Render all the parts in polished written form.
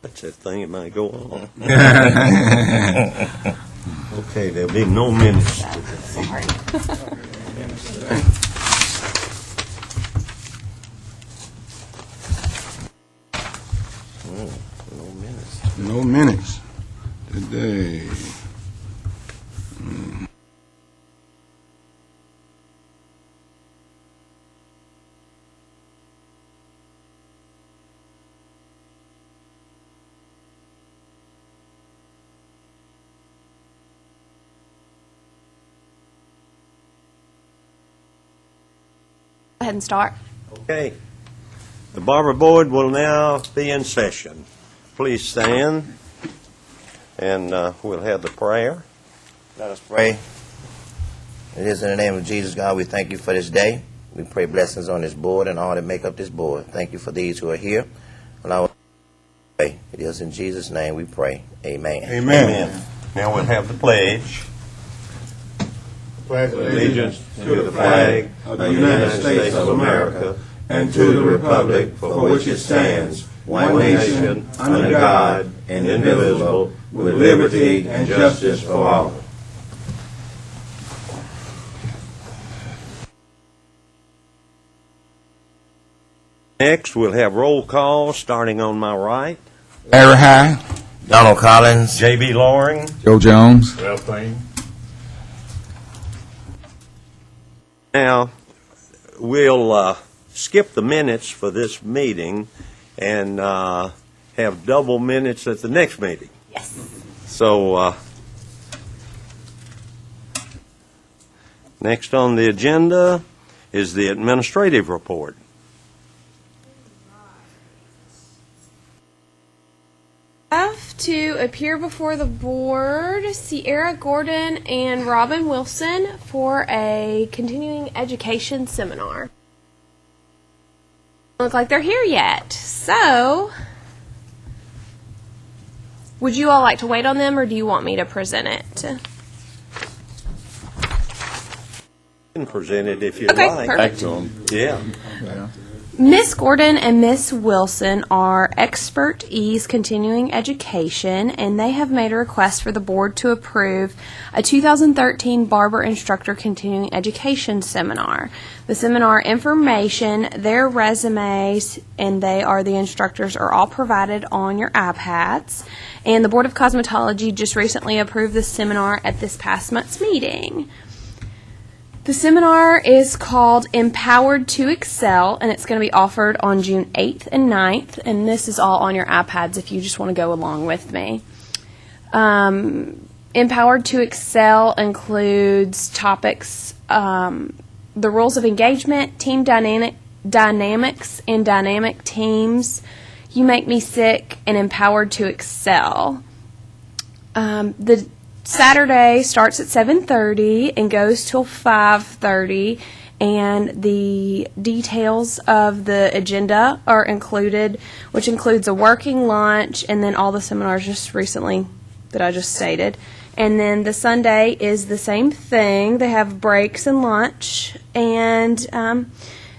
That's that thing that might go on. Okay, there'll be no minutes. Sorry. No minutes. No minutes today. Go ahead and start. Okay. The Barber Board will now be in session. Please stand, and we'll have the prayer. Let us pray. It is in the name of Jesus, God, we thank you for this day. We pray blessings on this board and all that make up this board. Thank you for these who are here. Allow us to pray. It is in Jesus' name we pray. Amen. Amen. Now we'll have the pledge. Pledge Allegiance to the flag of the United States of America and to the republic for which it stands, one nation, under God, indivisible, with liberty and justice for all. Next, we'll have roll call starting on my right. Larry High. Donald Collins. J.B. Loring. Joe Jones. Now, we'll skip the minutes for this meeting and have double minutes at the next meeting. Yes. So, next on the agenda is the administrative report. Have to appear before the board, Sierra Gordon and Robin Wilson for a continuing education seminar. Look like they're here yet. So, would you all like to wait on them, or do you want me to present it? You can present it if you Okay, like. perfect. Yeah. Miss Gordon and Miss Wilson are Expert Ease Continuing Education, and they have made a request for the board to approve a 2013 Barber Instructor Continuing Education Seminar. The seminar information, their resumes, and they are the instructors are all provided on your iPads. And the Board of Cosmetology just recently approved the seminar at this past month's meeting. The seminar is called Empowered to Excel, and it's going to be offered on June 8th and 9th, and this is all on your iPads if you just want to go along with me. Empowered to Excel includes topics, the rules of engagement, team dynamics and dynamic teams, You Make Me Sick, and Empowered to Excel. The Saturday starts at 7:30 and goes till 5:30, and the details of the agenda are included, which includes a working lunch and then all the seminars just recently that I just stated. And then the Sunday is the same thing. They have breaks and lunch, and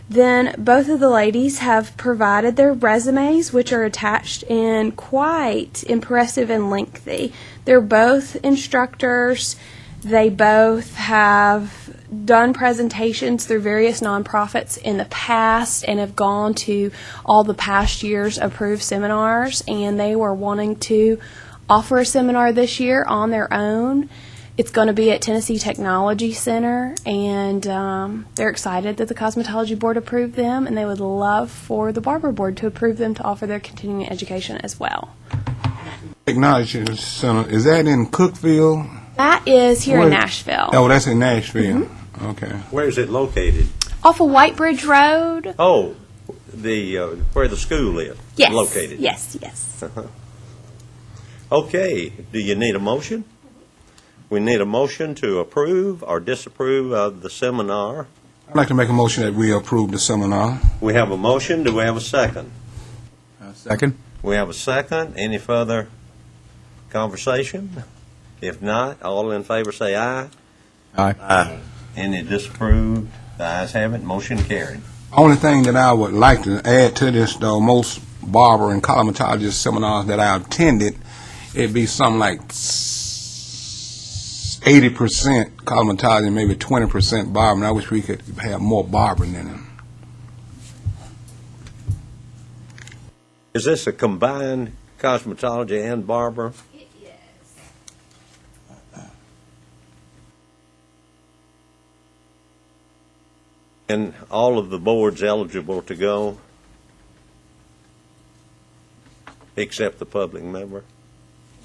then both of the ladies have provided their resumes, which are attached and quite impressive and lengthy. They're both instructors. They both have done presentations through various nonprofits in the past and have gone to all the past year's approved seminars, and they were wanting to offer a seminar this year on their own. It's going to be at Tennessee Technology Center, and they're excited that the Cosmetology Board approved them, and they would love for the Barber Board to approve them to offer their continuing education as well. Technology Center, is that in Cookville? That is here in Nashville. Oh, that's in Nashville. Mm-hmm. Okay. Where is it located? Off of White Bridge Road. Oh, the where the school is Yes. located. Yes, yes. Okay. Do you need a motion? We need a motion to approve or disapprove of the seminar. I'd like to make a motion that we approve the seminar. We have a motion. Do we have a second? Second. We have a second. Any further conversation? If not, all in favor say aye. Aye. Any disapproved? The ayes have it. Motion carried. Only thing that I would like to add to this, though, most barber and cosmetologist seminars that I attended, it'd be something like 80% cosmetology, maybe 20% barber. And I wish we could have more barbering in it. Is this a combined cosmetology and barber? It is. And all of the boards eligible to go, except the public member?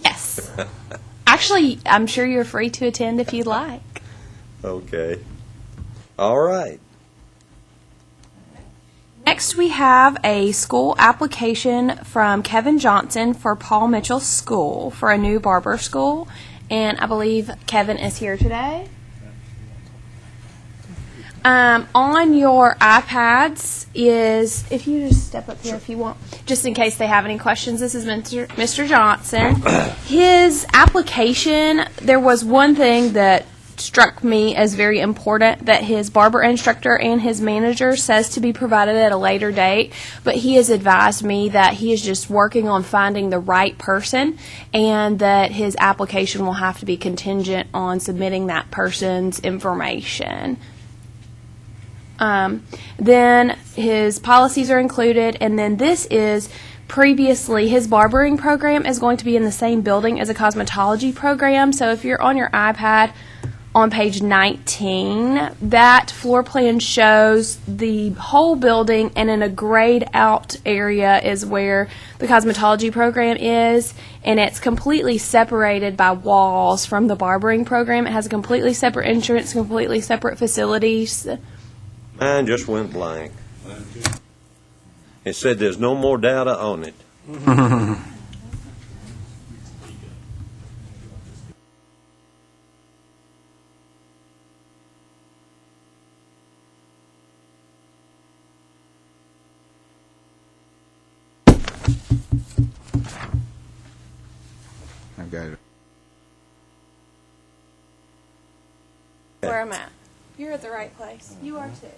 Yes. Actually, I'm sure you're free to attend if you'd like. Okay. All right. Next, we have a school application from Kevin Johnson for Paul Mitchell School for a new barber school, and I believe Kevin is here today. On your iPads is, if you just step up here if you want, just in case they have any questions, this is Mr. Johnson. His application, there was one thing that struck me as very important that his barber instructor and his manager says to be provided at a later date, but he has advised me that he is just working on finding the right person and that his application will have to be contingent on submitting that person's information. Then his policies are included, and then this is previously his barbering program is going to be in the same building as a cosmetology program. So if you're on your iPad on page 19, that floor plan shows the whole building, and in a grayed out area is where the cosmetology program is, and it's completely separated by walls from the barbering program. It has a completely separate entrance, completely separate facilities. Mine just went blank. It said there's no more data on it. I got it. Where I'm at. You're at the right place. You are too.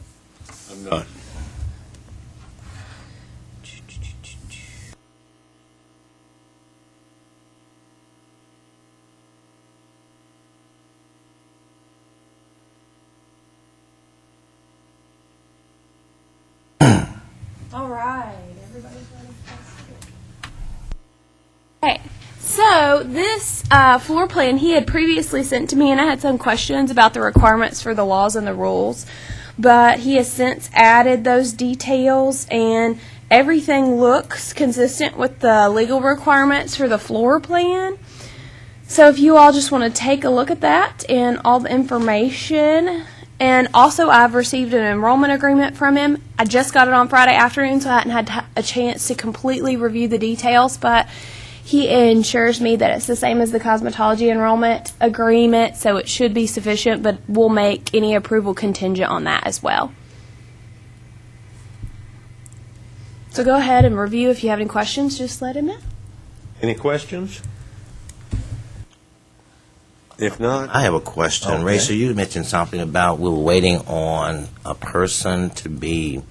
I'm not. All right. Everybody's ready. Okay. So this floor plan he had previously sent to me, and I had some questions about the requirements for the laws and the rules, but he has since added those details, and everything looks consistent with the legal requirements for the floor plan. So if you all just want to take a look at that and all the information. And also, I've received an enrollment agreement from him. I just got it on Friday afternoon, so I hadn't had a chance to completely review the details, but he ensures me that it's the same as the cosmetology enrollment agreement, so it should be sufficient, but we'll make any approval contingent on that as well. So go ahead and review. If you have any questions, just let him know. Any questions? If not, I have a question. Okay. Ray, so you mentioned something about we were waiting on a person to be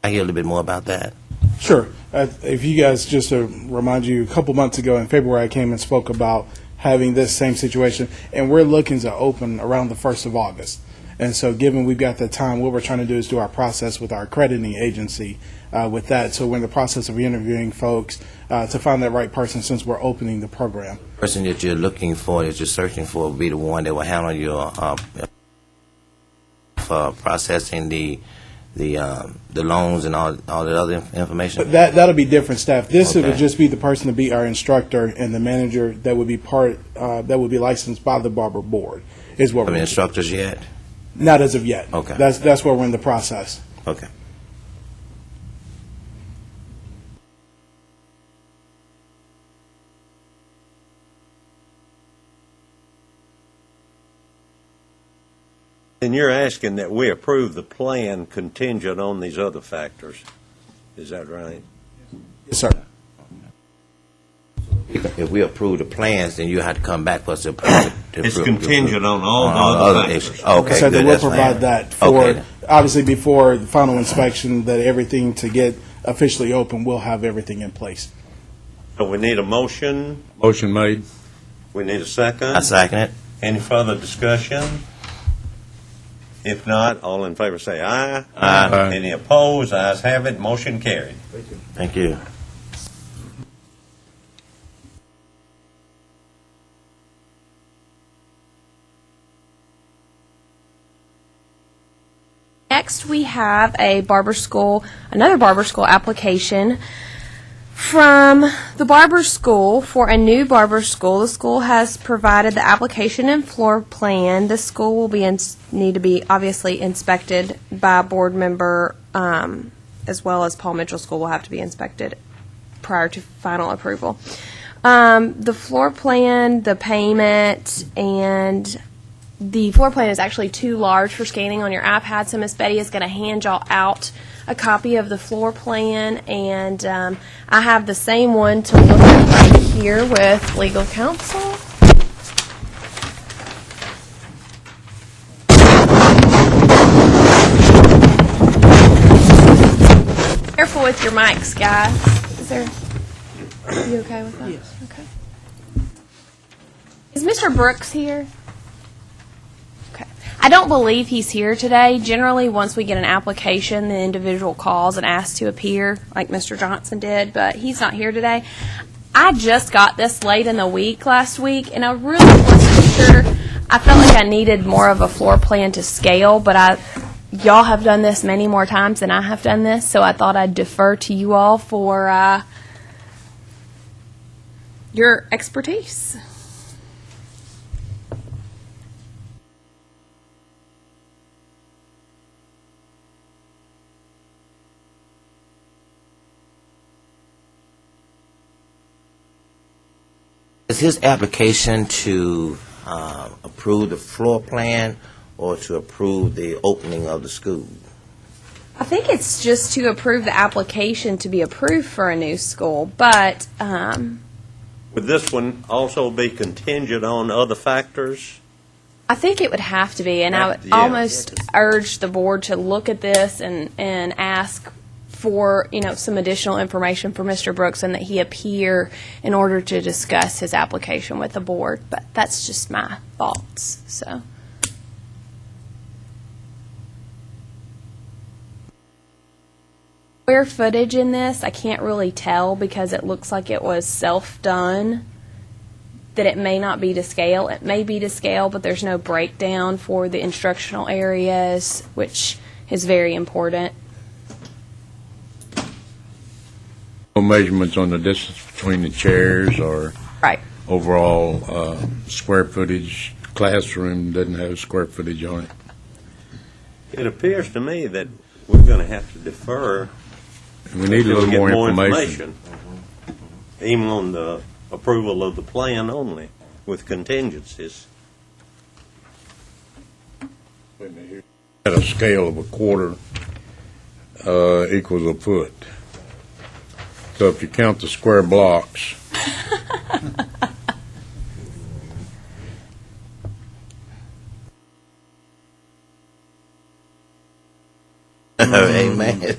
I hear a little bit more about that. Sure. If you guys, just to remind you, a couple months ago in February, I came and spoke about having this same situation, and we're looking to open around the 1st of August. And so given we've got the time, what we're trying to do is do our process with our accrediting agency with that. So we're in the process of interviewing folks to find that right person since we're opening the program. The person that you're looking for, that you're searching for, will be the one that will handle your processing the loans and all the other information. But that'll be different staff. This Okay. would just be the person to be our instructor and the manager that would be that would be licensed by the Barber Board. Is what Have we're instructors yet? not as of yet. Okay. That's where we're in the process. Okay. and you're asking that we approve the plan contingent on these other factors. Is that right? Yes, sir. If we approve the plans, then you have to come back for us to approve it. It's contingent on all the on other other factors. issues. Okay, So good. they will That's fine. provide that for Okay. obviously before the final inspection, that everything to get officially open, we'll have everything in place. So we need a motion. Motion made. We need a second. I second it. Any further discussion? If not, all in favor say aye. Aye. Any opposed? Ayes have it. Motion carried. Thank you. Next, we have another Barber School application from the Barber School for a new Barber School. The school has provided the application and floor plan. The school will need to be obviously inspected by a board member, as well as Paul Mitchell School will have to be inspected prior to final approval. The floor plan, the payment, and the floor plan is actually too large for scanning on your iPad, so Miss Betty is going to hand y'all out a copy of the floor plan, and I have the same one to look at right here with legal counsel. Careful with your mics, guys. Are you okay with that? Yes. Okay. Is Mr. Brooks here? Okay. I don't believe he's here today. Generally, once we get an application, the individual calls and asks to appear, like Mr. Johnson did, but he's not here today. I just got this late in the week last week, and I really wasn't sure. I felt like I needed more of a floor plan to scale, but y'all have done this many more times than I have done this, so I thought I'd defer to you all for your expertise. Is his application to approve the floor plan or to approve the opening of the school? I think it's just to approve the application to be approved for a new school, but Would this one also be contingent on other factors? I think it would have to be, and I would Yeah. almost urge the board to look at this and ask for, some additional information for Mr. Brooks and that he appear in order to discuss his application with the board. But that's just my thoughts, so. Square footage in this, I can't really tell because it looks like it was self-done, that it may not be to scale. It may be to scale, but there's no breakdown for the instructional areas, which is very important. No measurements on the distance between the chairs or Right. overall square footage. Classroom doesn't have square footage on it. It appears to me that we're going to have to defer We need a until little we get more information. even on the approval of the plan only, with contingencies. At a scale of a quarter equals a foot. So if you count the square blocks, Amen.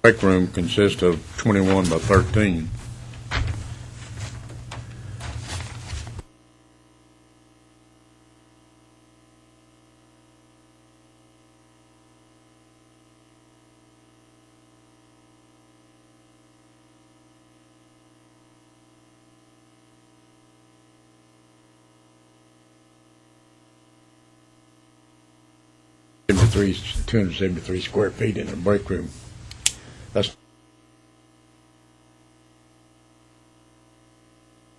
break room consists of 21 by 13. Three 273 square feet in a break room. That's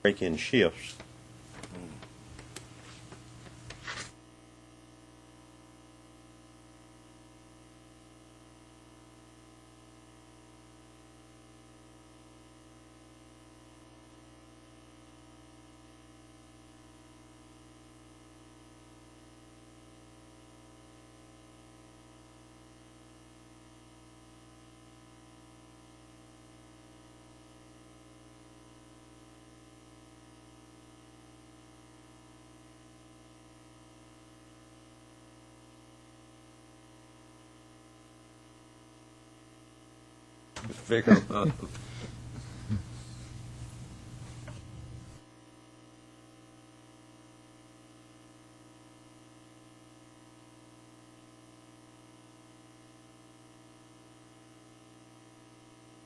Break in shifts. Figure 'em out.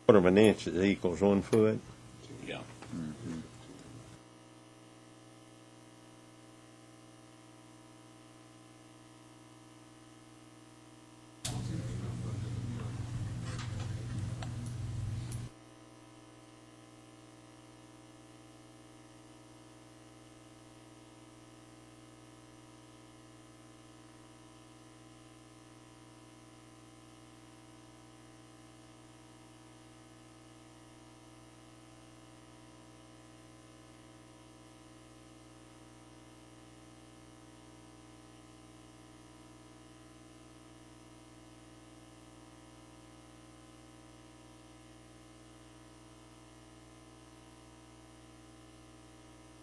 Quarter of an inch equals 1 foot. Yeah.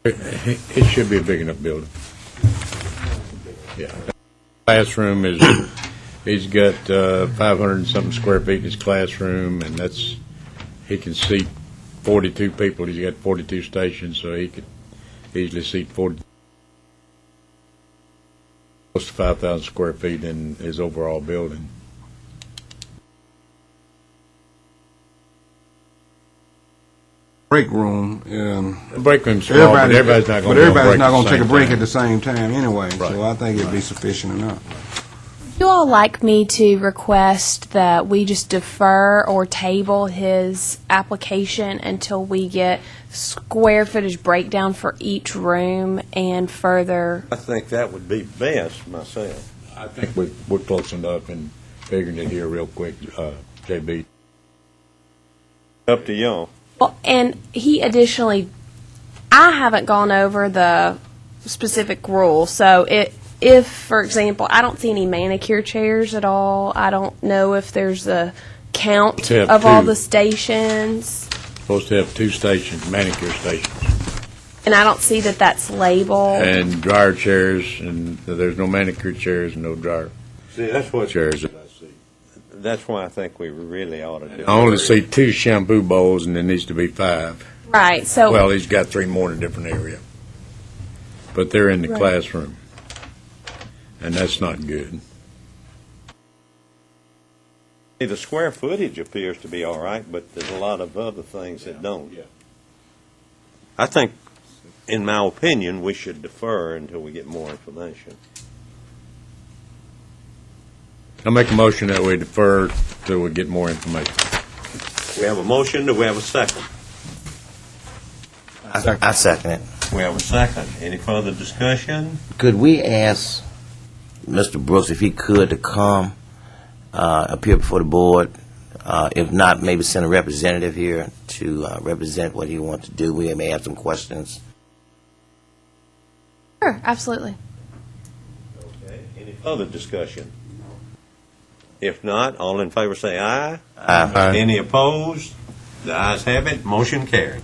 It should be a big enough building. Yeah. Classroom is, he's got 500 and something square feet in his classroom, and he can seat 42 people. He's got 42 stations, so he could easily seat 40, close to 5,000 square feet in his overall building. Break room, The break room's small, but everybody's not going to take a break at the same time anyway, so Right. I think it'd be sufficient enough. You all like me to request that we just defer or table his application until we get square footage breakdown for each room and further? I think that would be best myself. I think we're close enough and figuring it here real quick, JB. Up to y'all. Well, and he additionally, I haven't gone over the specific rules. So if, for example, I don't see any manicure chairs at all, I don't know if there's a count To have of all two. the stations, Supposed to have 2 stations, manicure stations, and I don't see that that's labeled. and dryer chairs, and there's no manicure chairs and no dryer See, that's what. chairs that I see. That's why I think we really ought to do. I only see 2 shampoo bowls, and there needs to be 5. Right, so Well, he's got 3 more in a different area. But they're in the Right. classroom, and that's not good. See, the square footage appears to be all right, but there's a lot of other things that don't. Yeah. I think, in my opinion, we should defer until we get more information. I'll make a motion that we defer till we get more information. We have a motion, do we have a second? I second it. We have a second. Any further discussion? Could we ask Mr. Brooks if he could to come appear before the board? If not, maybe send a representative here to represent what he wants to do. We may have some questions. sure, absolutely. Okay. Any further discussion? If not, all in favor say aye. Aye. Any opposed? The ayes have it, motion carried.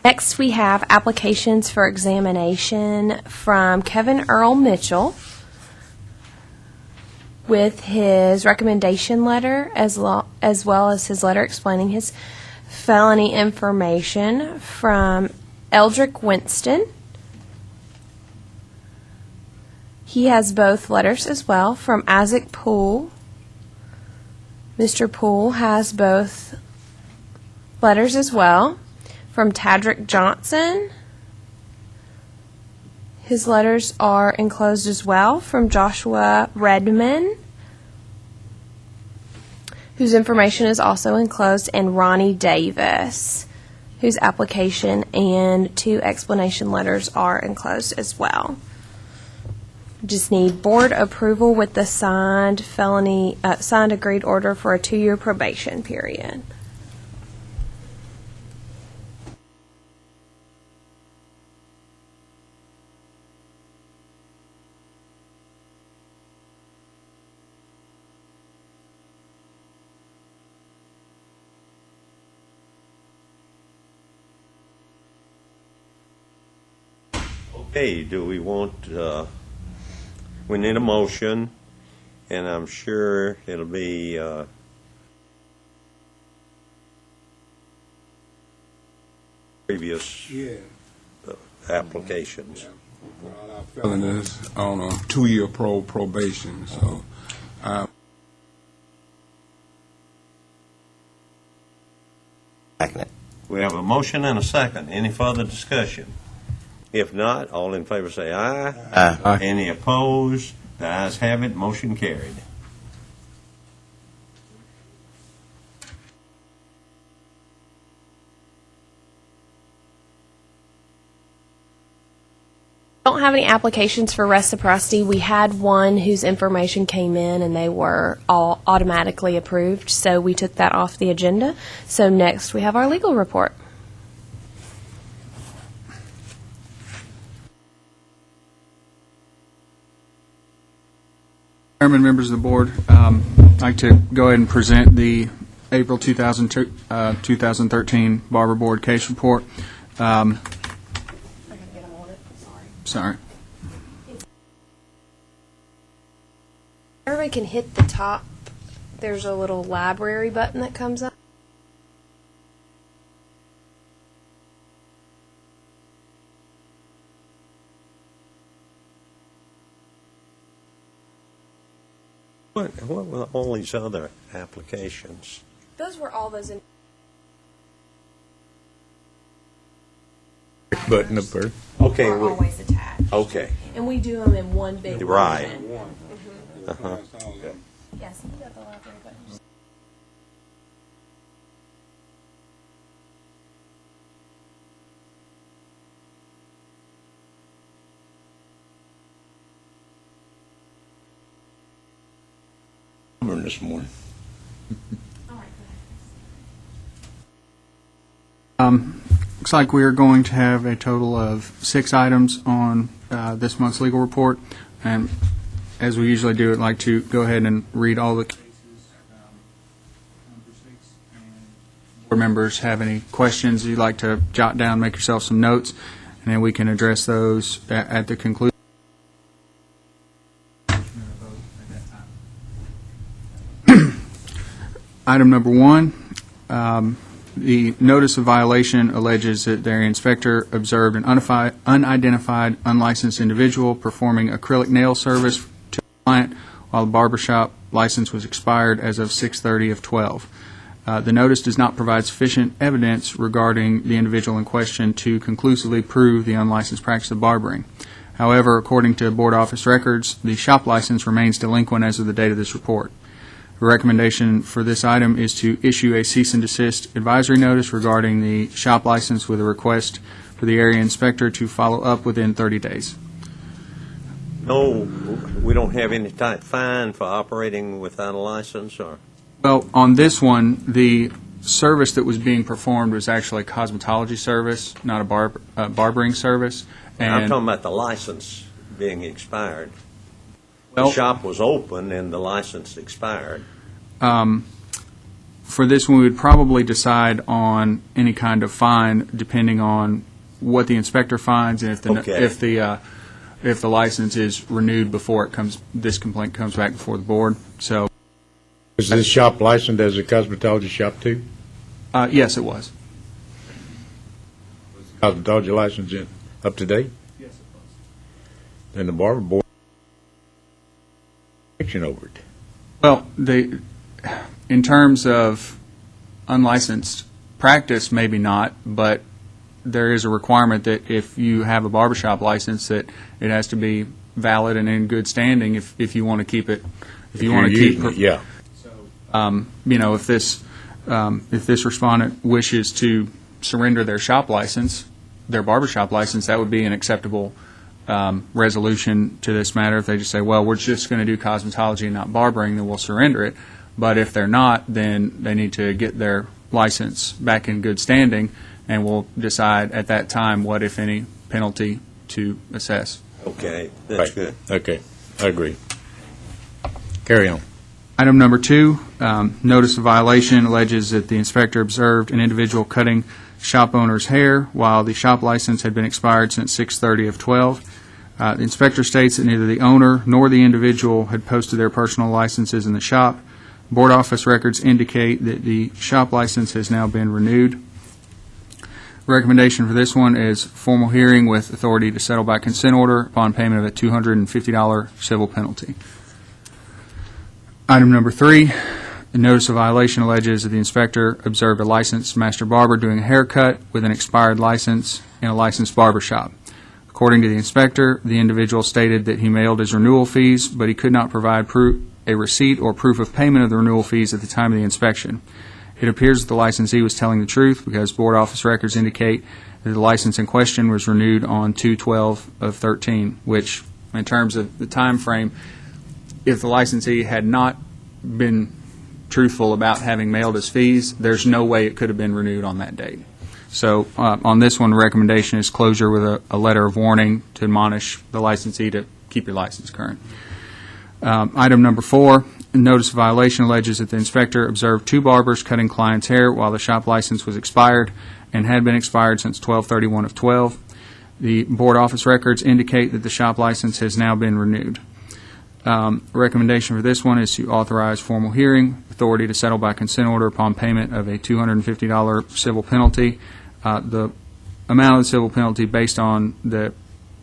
Next, we have applications for examination from Kevin Earl Mitchell with his recommendation letter as well as his letter explaining his felony information, from Eldrick Winston. He has both letters as well from Isaac Poole. Mr. Poole has both letters as well from Tadrick Johnson. His letters are enclosed as well from Joshua Redman, whose information is also enclosed, and Ronnie Davis, whose application and 2 explanation letters are enclosed as well. Just need board approval with the signed agreed order for a 2-year probation period. Okay, do we want, we need a motion, and I'm sure it'll be previous applications. Felon is on a 2-year probation, so Second it. We have a motion and a second. Any further discussion? If not, all in favor say aye. Aye. Any opposed? The ayes have it, motion carried. Don't have any applications for reciprocity. We had one whose information came in and they were all automatically approved, so we took that off the agenda. So next we have our legal report. Chairman, members of the board, I'd like to go ahead and present the April 2013 Barber Board case report. Sorry. Everybody can hit the top. There's a little library button that comes up. What were all these other applications? Those were all those. Button up there. Okay, Are always attached. okay. And we do them in one big Right. motion. Uh-huh. Yes, you got the library button. This morning. Looks like we are going to have a total of 6 items on this month's legal report. And as we usually do, I'd like to go ahead and read all the cases. Board members have any questions you'd like to jot down, make yourself some notes, and then we can address those at the conclusion. Item number 1, the notice of violation alleges that their inspector observed an unidentified, unlicensed individual performing acrylic nail service to a client while the barbershop license was expired as of 6/30/12. The notice does not provide sufficient evidence regarding the individual in question to conclusively prove the unlicensed practice of barbering. However, according to board office records, the shop license remains delinquent as of the date of this report. The recommendation for this item is to issue a cease and desist advisory notice regarding the shop license with a request for the area inspector to follow up within 30 days. No, we don't have any type fine for operating without a license, or? Well, on this one, the service that was being performed was actually a cosmetology service, not a barbering service. I'm talking about the license being expired. The Well, shop was open and the license expired. for this one, we would probably decide on any kind of fine depending on what the inspector finds and Okay. if the license is renewed before this complaint comes back before the board. So, Is this shop licensed as a cosmetology shop too? yes, it was. Cosmetology license up to date? Yes, it was. Then the barber board action over it. Well, in terms of unlicensed practice, maybe not, but there is a requirement that if you have a barbershop license, that it has to be valid and in good standing if you want to keep it. If you want to keep it, yeah. if this respondent wishes to surrender their shop license, their barbershop license, that would be an acceptable resolution to this matter. If they just say, well, we're just going to do cosmetology and not barbering, then we'll surrender it. But if they're not, then they need to get their license back in good standing, and we'll decide at that time what, if any, penalty to assess. Okay, that's good. Okay, I agree. Carry on. Item number 2, notice of violation alleges that the inspector observed an individual cutting shop owner's hair while the shop license had been expired since 6/30/12. The inspector states that neither the owner nor the individual had posted their personal licenses in the shop. Board office records indicate that the shop license has now been renewed. Recommendation for this one is formal hearing with authority to settle by consent order upon payment of a $250 civil penalty. Item number 3, the notice of violation alleges that the inspector observed a licensed master barber doing a haircut with an expired license in a licensed barber shop. According to the inspector, the individual stated that he mailed his renewal fees, but he could not provide a receipt or proof of payment of the renewal fees at the time of the inspection. It appears that the licensee was telling the truth because board office records indicate that the license in question was renewed on 2/12/13, which, in terms of the time frame, if the licensee had not been truthful about having mailed his fees, there's no way it could have been renewed on that date. So on this one, the recommendation is closure with a letter of warning to admonish the licensee to keep your license current. Item number 4, notice of violation alleges that the inspector observed 2 barbers cutting clients' hair while the shop license was expired and had been expired since 12/31/12. The board office records indicate that the shop license has now been renewed. Recommendation for this one is to authorize formal hearing, authority to settle by consent order upon payment of a $250 civil penalty. The amount of the civil penalty based on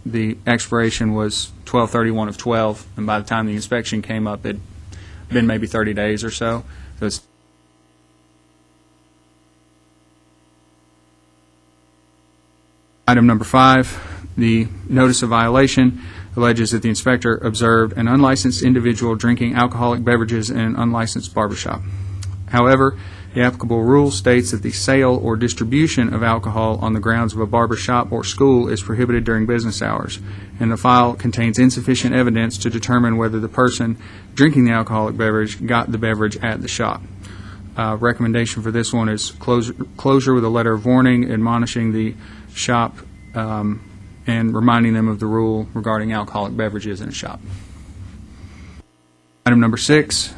the expiration was 12/31/12, and by the time the inspection came up, it'd been maybe 30 days or so. So it's Item number 5, the notice of violation alleges that the inspector observed an unlicensed individual drinking alcoholic beverages in an unlicensed barbershop. However, the applicable rule states that the sale or distribution of alcohol on the grounds of a barber shop or school is prohibited during business hours, and the file contains insufficient evidence to determine whether the person drinking the alcoholic beverage got the beverage at the shop. Recommendation for this one is closure with a letter of warning, admonishing the shop and reminding them of the rule regarding alcoholic beverages in a shop. Item number 6,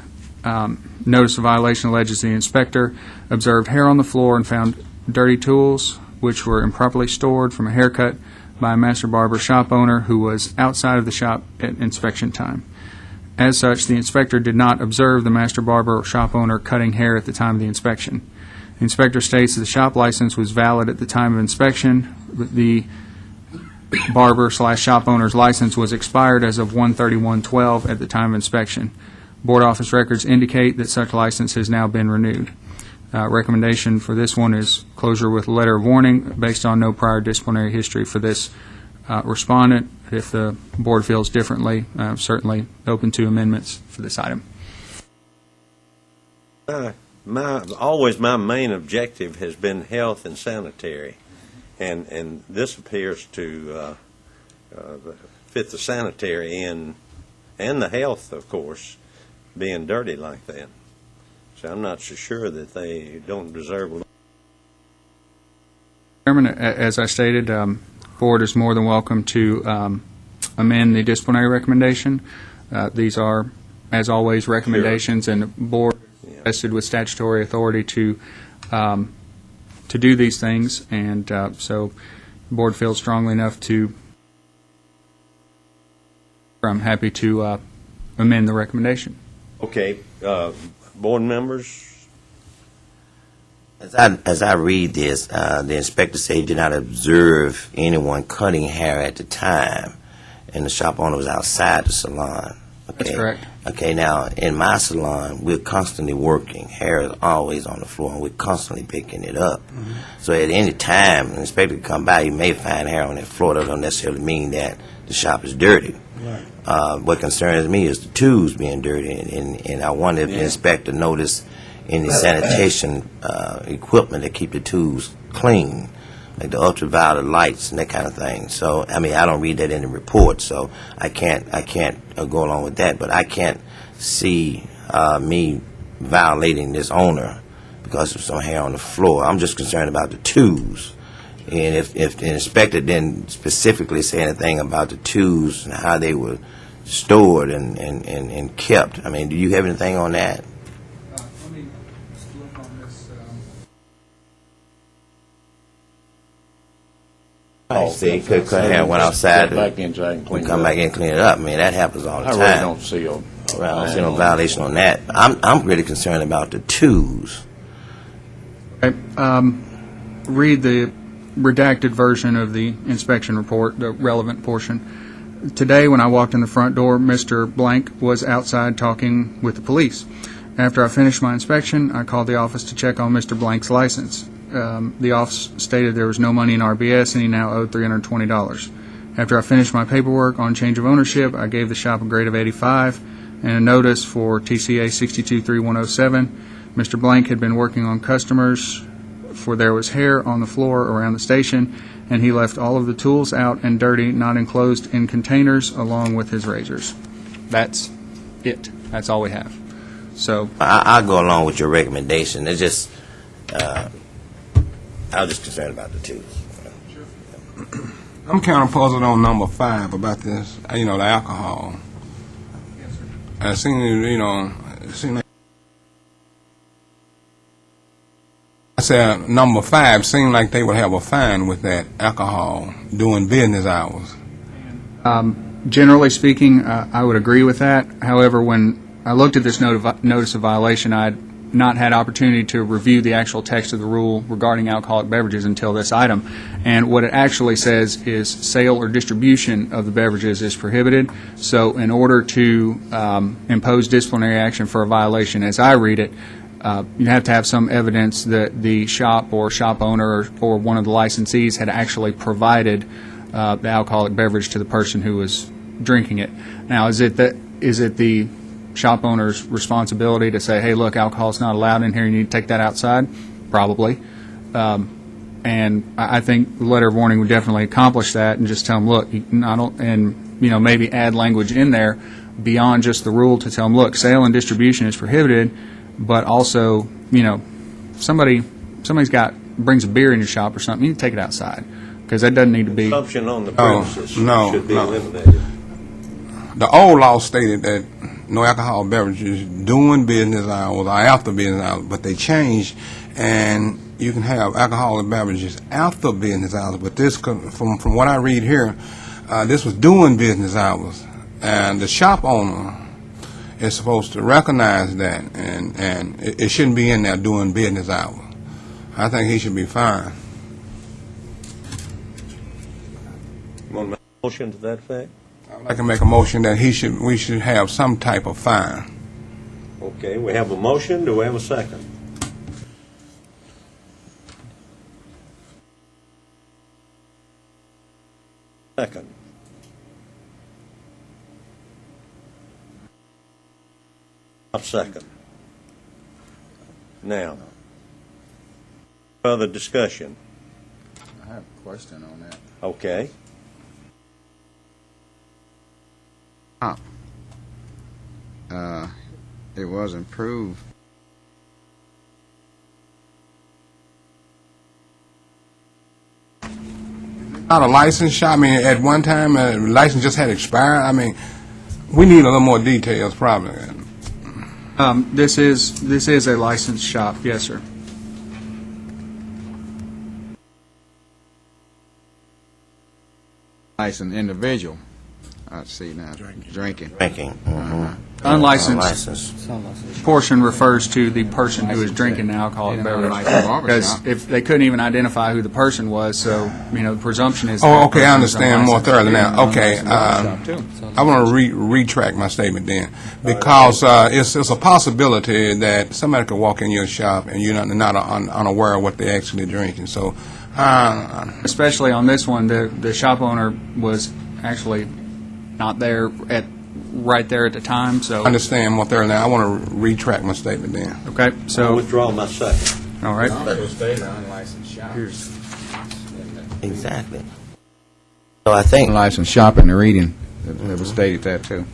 notice of violation alleges the inspector observed hair on the floor and found dirty tools which were improperly stored from a haircut by a master barber shop owner who was outside of the shop at inspection time. As such, the inspector did not observe the master barber or shop owner cutting hair at the time of the inspection. The inspector states that the shop license was valid at the time of inspection, but the barber/shop owner's license was expired as of 1/31/12 at the time of inspection. Board office records indicate that such license has now been renewed. Recommendation for this one is closure with a letter of warning based on no prior disciplinary history for this respondent. If the board feels differently, I'm certainly open to amendments for this item. My main objective has been health and sanitary, and this appears to fit the sanitary and the health, of course, being dirty like that. So I'm not so sure that they don't deserve. Chairman, as I stated, board is more than welcome to amend the disciplinary recommendation. These are, as always, recommendations, and the board is vested with statutory authority to do these things, and so the board feels strongly enough to. I'm happy to amend the recommendation. Okay, board members. As I read this, the inspector said he did not observe anyone cutting hair at the time, and the shop owner was outside the salon. Okay. That's correct. Okay, now, in my salon, we're constantly working. Hair is always on the floor, and we're constantly picking it up. Mm-hmm. So at any time, the inspector can come by, you may find hair on that floor. That don't necessarily mean that the shop is dirty. Right. What concerns me is the tools being dirty, and I wonder if the inspector noticed any sanitation equipment that keep the tools clean, like the ultraviolet lights and that kind of thing. So, I mean, I don't read that in the report, so I can't go along with that. But I can't see me violating this owner because of some hair on the floor. I'm just concerned about the tools. And if the inspector didn't specifically say anything about the tools and how they were stored and kept, I mean, do you have anything on that? Let me look on this. Oh, see, could hair went outside. Go back inside and clean it come up. back in and clean it up. I mean, that happens all the I time. really don't see a Well, I don't see no violation on that. I'm really concerned about the tools. Okay, read redacted version of the inspection report, the relevant portion. Today, when I walked in the front door, Mr. Blank was outside talking with the police. After I finished my inspection, I called the office to check on Mr. Blank's license. The office stated there was no money in RBS and he now owed $320. After I finished my paperwork on change of ownership, I gave the shop a grade of 85 and a notice for TCA 623107. Mr. Blank had been working on customers for there was hair on the floor around the station, and he left all of the tools out and dirty, not enclosed in containers, along with his razors. That's it. That's all we have. So I'll go along with your recommendation. It's just, I was just concerned about the tools. I'm kind of puzzled on number 5 about this, the alcohol. I seen, it seemed like I said number 5 seemed like they would have a fine with that alcohol doing business hours. generally speaking, I would agree with that. However, when I looked at this notice of violation, I had not had opportunity to review the actual text of the rule regarding alcoholic beverages until this item. And what it actually says is sale or distribution of the beverages is prohibited. So in order to impose disciplinary action for a violation, as I read it, you have to have some evidence that the shop or shop owner or one of the licensees had actually provided the alcoholic beverage to the person who was drinking it. Now, is it the shop owner's responsibility to say, hey, look, alcohol's not allowed in here, you need to take that outside? Probably. And I think the letter of warning would definitely accomplish that and just tell them, look, maybe add language in there beyond just the rule to tell them, look, sale and distribution is prohibited, but also, somebody's brings a beer in your shop or something, you need to take it outside, because that doesn't need to be. Consumption on the premises no, should be no. eliminated. The old law stated that no alcohol beverages during business hours or after business hours, but they changed, and you can have alcoholic beverages after business hours. But this, from what I read here, this was during business hours, and the shop owner is supposed to recognize that, and it shouldn't be in there during business hours. I think he should be fined. You want to make a motion to that effect? I can make a motion that we should have some type of fine. Okay, we have a motion. Do we have a second? Second. A second. Now, further discussion. I have a question on that. Okay. It wasn't proved. Not a license shop. I mean, at one time, a license just had expired. I mean, we need a little more details, probably. This is a licensed shop, yes, sir. Licensed individual. I see now. Drinking. Unlicensed portion refers to the person who is drinking the alcoholic beverage. Because if they couldn't even identify who the person was, so, the presumption is. Oh, okay, I understand more thoroughly now. Okay, I want to retract my statement then, because it's a possibility that somebody could walk in your shop and you're not unaware of what they're actually drinking. So, especially on this one, the shop owner was actually not there right there at the time, so. I understand more thoroughly now. I want to retract my statement then. Okay, I so, withdraw my second. all right. Unlicensed shop. Exactly. So I think Unlicensed shop in the reading, that was stated that too.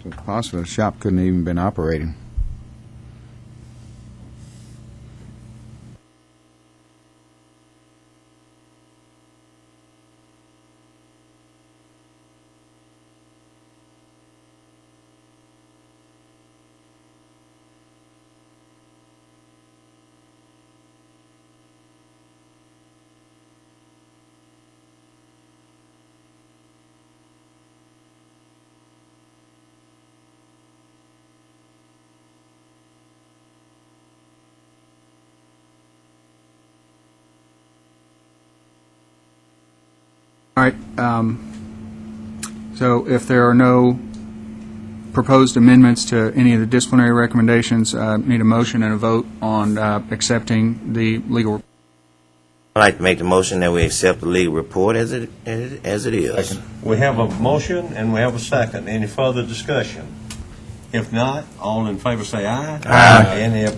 So possibly the shop couldn't even been operating. All right. So if there are no proposed amendments to any of the disciplinary recommendations, need a motion and a vote on accepting the legal. I'd like to make the motion that we accept the legal report as it is. We have a motion and we have a second. Any further discussion? If not, all in favor say aye. Aye. Any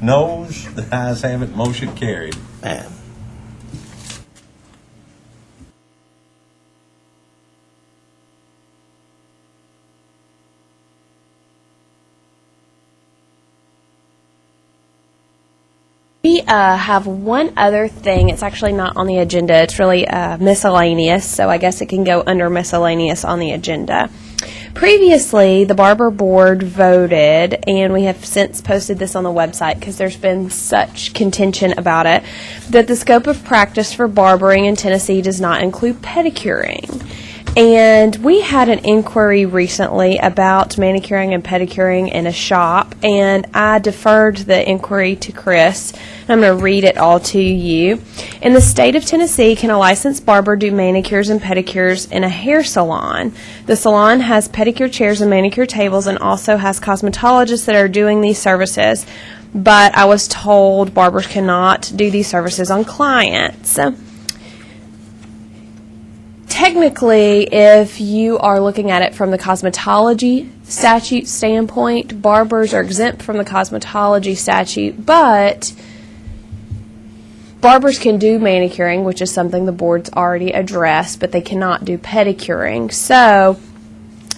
noes? The ayes have it. Motion carried. Man. We have one other thing. It's actually not on the agenda. It's really miscellaneous, so I guess it can go under miscellaneous on the agenda. Previously, the Barber Board voted, and we have since posted this on the website because there's been such contention about it, that the scope of practice for barbering in Tennessee does not include pedicuring. And we had an inquiry recently about manicuring and pedicuring in a shop, and I deferred the inquiry to Chris. I'm going to read it all to you. In the state of Tennessee, can a licensed barber do manicures and pedicures in a hair salon? The salon has pedicure chairs and manicure tables and also has cosmetologists that are doing these services, but I was told barbers cannot do these services on clients. Technically, if you are looking at it from the cosmetology statute standpoint, barbers are exempt from the cosmetology statute, but barbers can do manicuring, which is something the board's already addressed, but they cannot do pedicuring. So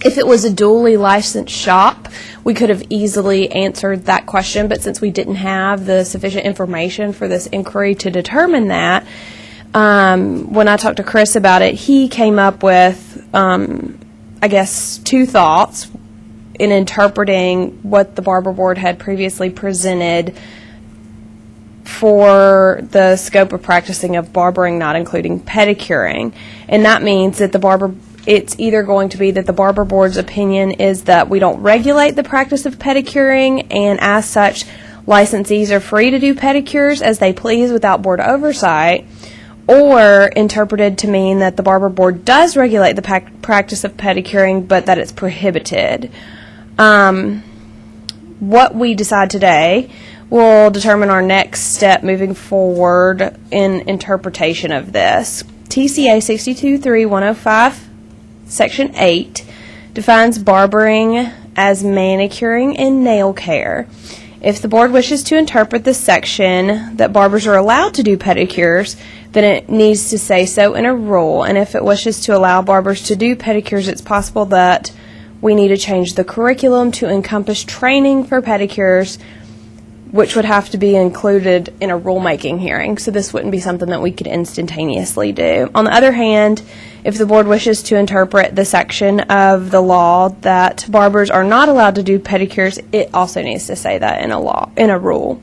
if it was a duly licensed shop, we could have easily answered that question, but since we didn't have the sufficient information for this inquiry to determine that, when I talked to Chris about it, he came up with, I guess, two thoughts in interpreting what the Barber Board had previously presented for the scope of practicing of barbering, not including pedicuring. And that means that it's either going to be that the Barber Board's opinion is that we don't regulate the practice of pedicuring, and as such, licensees are free to do pedicures as they please without board oversight, or interpreted to mean that the Barber Board does regulate the practice of pedicuring, but that it's prohibited. What we decide today will determine our next step moving forward in interpretation of this. TCA 62.3.105, Section 8, defines barbering as manicuring and nail care. If the board wishes to interpret this section that barbers are allowed to do pedicures, then it needs to say so in a rule. And if it wishes to allow barbers to do pedicures, it's possible that we need to change the curriculum to encompass training for pedicures, which would have to be included in a rulemaking hearing. So this wouldn't be something that we could instantaneously do. On the other hand, if the board wishes to interpret the section of the law that barbers are not allowed to do pedicures, it also needs to say that in a rule.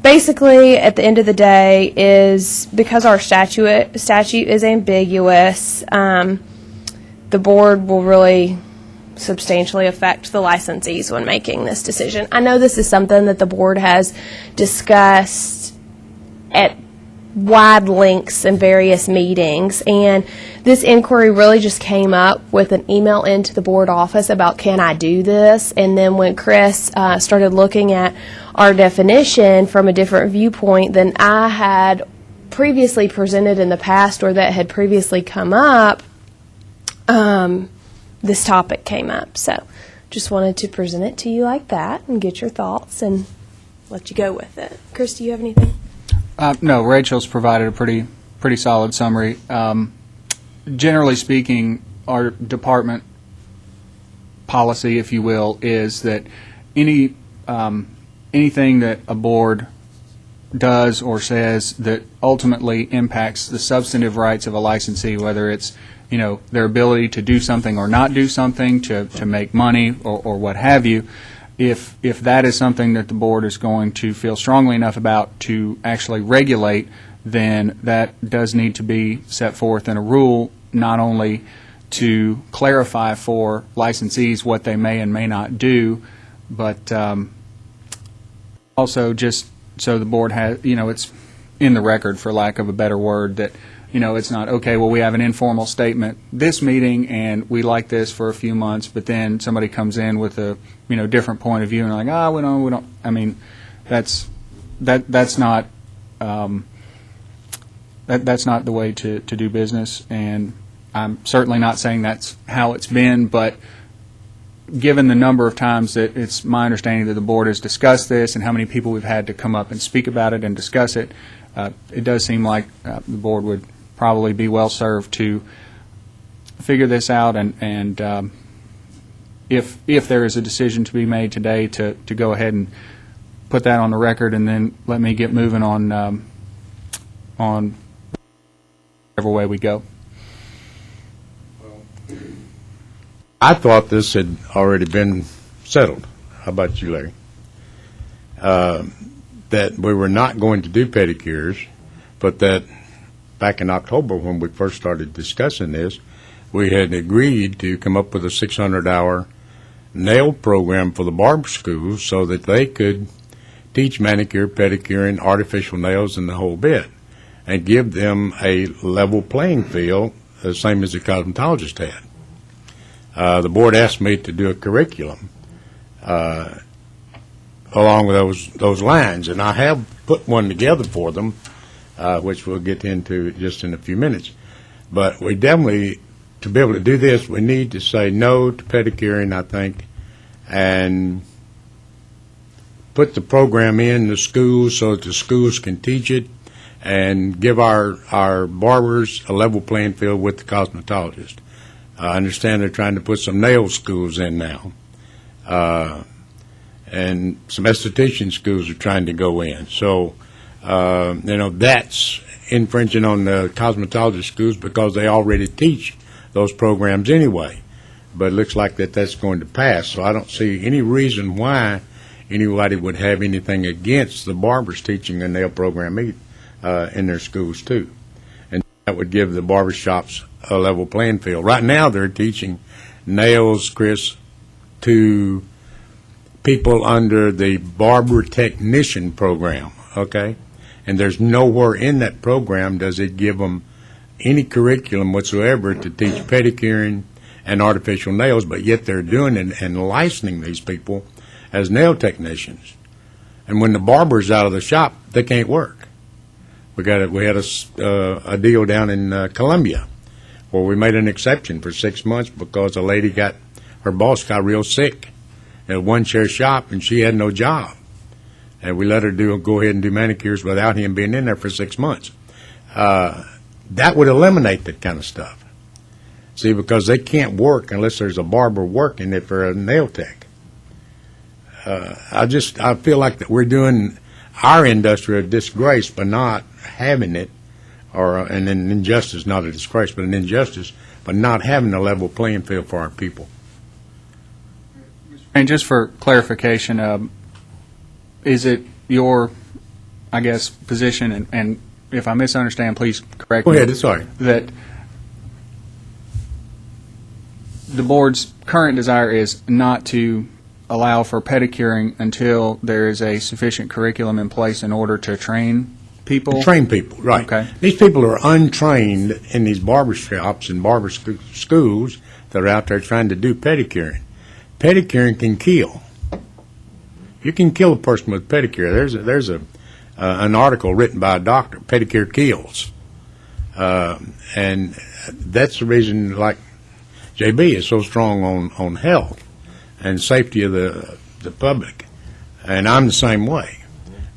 Basically, at the end of the day, is because our statute is ambiguous, the board will really substantially affect the licensees when making this decision. I know this is something that the board has discussed at wide lengths in various meetings, and this inquiry really just came up with an email into the board office about, can I do this? And then when Chris started looking at our definition from a different viewpoint than I had previously presented in the past or that had previously come up, this topic came up. So just wanted to present it to you like that and get your thoughts and let you go with it. Chris, do you have anything? No, Rachel's provided a pretty solid summary. Generally speaking, our department policy, if you will, is that anything that a board does or says that ultimately impacts the substantive rights of a licensee, whether it's their ability to do something or not do something, to make money or what have you, if that is something that the board is going to feel strongly enough about to actually regulate, then that does need to be set forth in a rule, not only to clarify for licensees what they may and may not do, but also just so the board has, in the record, for lack of a better word, that, it's not, okay, well, we have an informal statement this meeting, and we like this for a few months, but then somebody comes in with a, different point of view, and like, we don't, I mean, that's not, that's not the way to do business, and I'm certainly not saying that's how it's been, but given the number of times that it's my understanding that the board has discussed this and how many people we've had to come up and speak about it and discuss it, it does seem like the board would probably be well served to figure this out, and if there is a decision to be made today to go ahead and put that on the record, and then let me get moving on whatever way we go. I thought this had already been settled. How about you, Larry? That we were not going to do pedicures, but that back in October when we first started discussing this, we had agreed to come up with a 600-hour nail program for the barber schools so that they could teach manicure, pedicure, and artificial nails and the whole bit, and give them a level playing field, the same as the cosmetologist had. The board asked me to do a curriculum along with those lines, and I have put one together for them, which we'll get into just in a few minutes. But we definitely, to be able to do this, we need to say no to pedicuring, I think, and put the program in the schools so that the schools can teach it and give our barbers a level playing field with the cosmetologist. I understand they're trying to put some nail schools in now, and some esthetician schools are trying to go in. So, that's infringing on the cosmetology schools because they already teach those programs anyway. But it looks like that's going to pass. So I don't see any reason why anybody would have anything against the barbers teaching a nail program in their schools too. And that would give the barbershops a level playing field. Right now they're teaching nails, Chris, to people under the barber technician program, okay? And there's nowhere in that program does it give them any curriculum whatsoever to teach pedicuring and artificial nails, but yet they're doing it and licensing these people as nail technicians. And when the barber's out of the shop, they can't work. We had a deal down in Columbia where we made an exception for 6 months because a lady her boss got real sick at a one-chair shop, and she had no job. And we let her go ahead and do manicures without him being in there for 6 months. That would eliminate that kind of stuff. See, because they can't work unless there's a barber working if they're a nail tech. I feel like that we're doing our industry a disgrace by not having it, and an injustice, not a disgrace, but an injustice, by not having a level playing field for our people. And just for clarification, is it your, I guess, position, and if I misunderstand, please correct me. Go ahead, it's all right. That the board's current desire is not to allow for pedicuring until there is a sufficient curriculum in place in order to train people? Train people, right. Okay. These people are untrained in these barber shops and barber schools that are out there trying to do pedicuring. Pedicuring can kill. You can kill a person with pedicure. There's an article written by a doctor, pedicure kills. And that's the reason, like JB is so strong on health and safety of the public. And I'm the same way,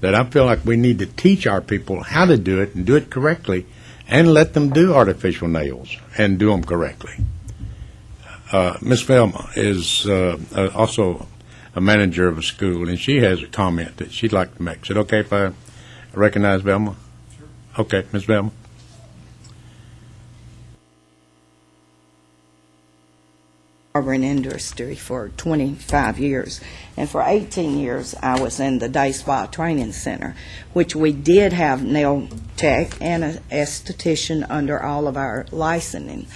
that I feel like we need to teach our people how to do it and do it correctly and let them do artificial nails and do them correctly. Ms. Velma is also a manager of a school, and she has a comment that she'd like to make. Is it okay if I recognize Velma? Sure. Okay, Ms. Velma. Barbering industry for 25 years, and for 18 years I was in the Day Spa Training Center, which we did have nail tech and an esthetician under all of our licensing.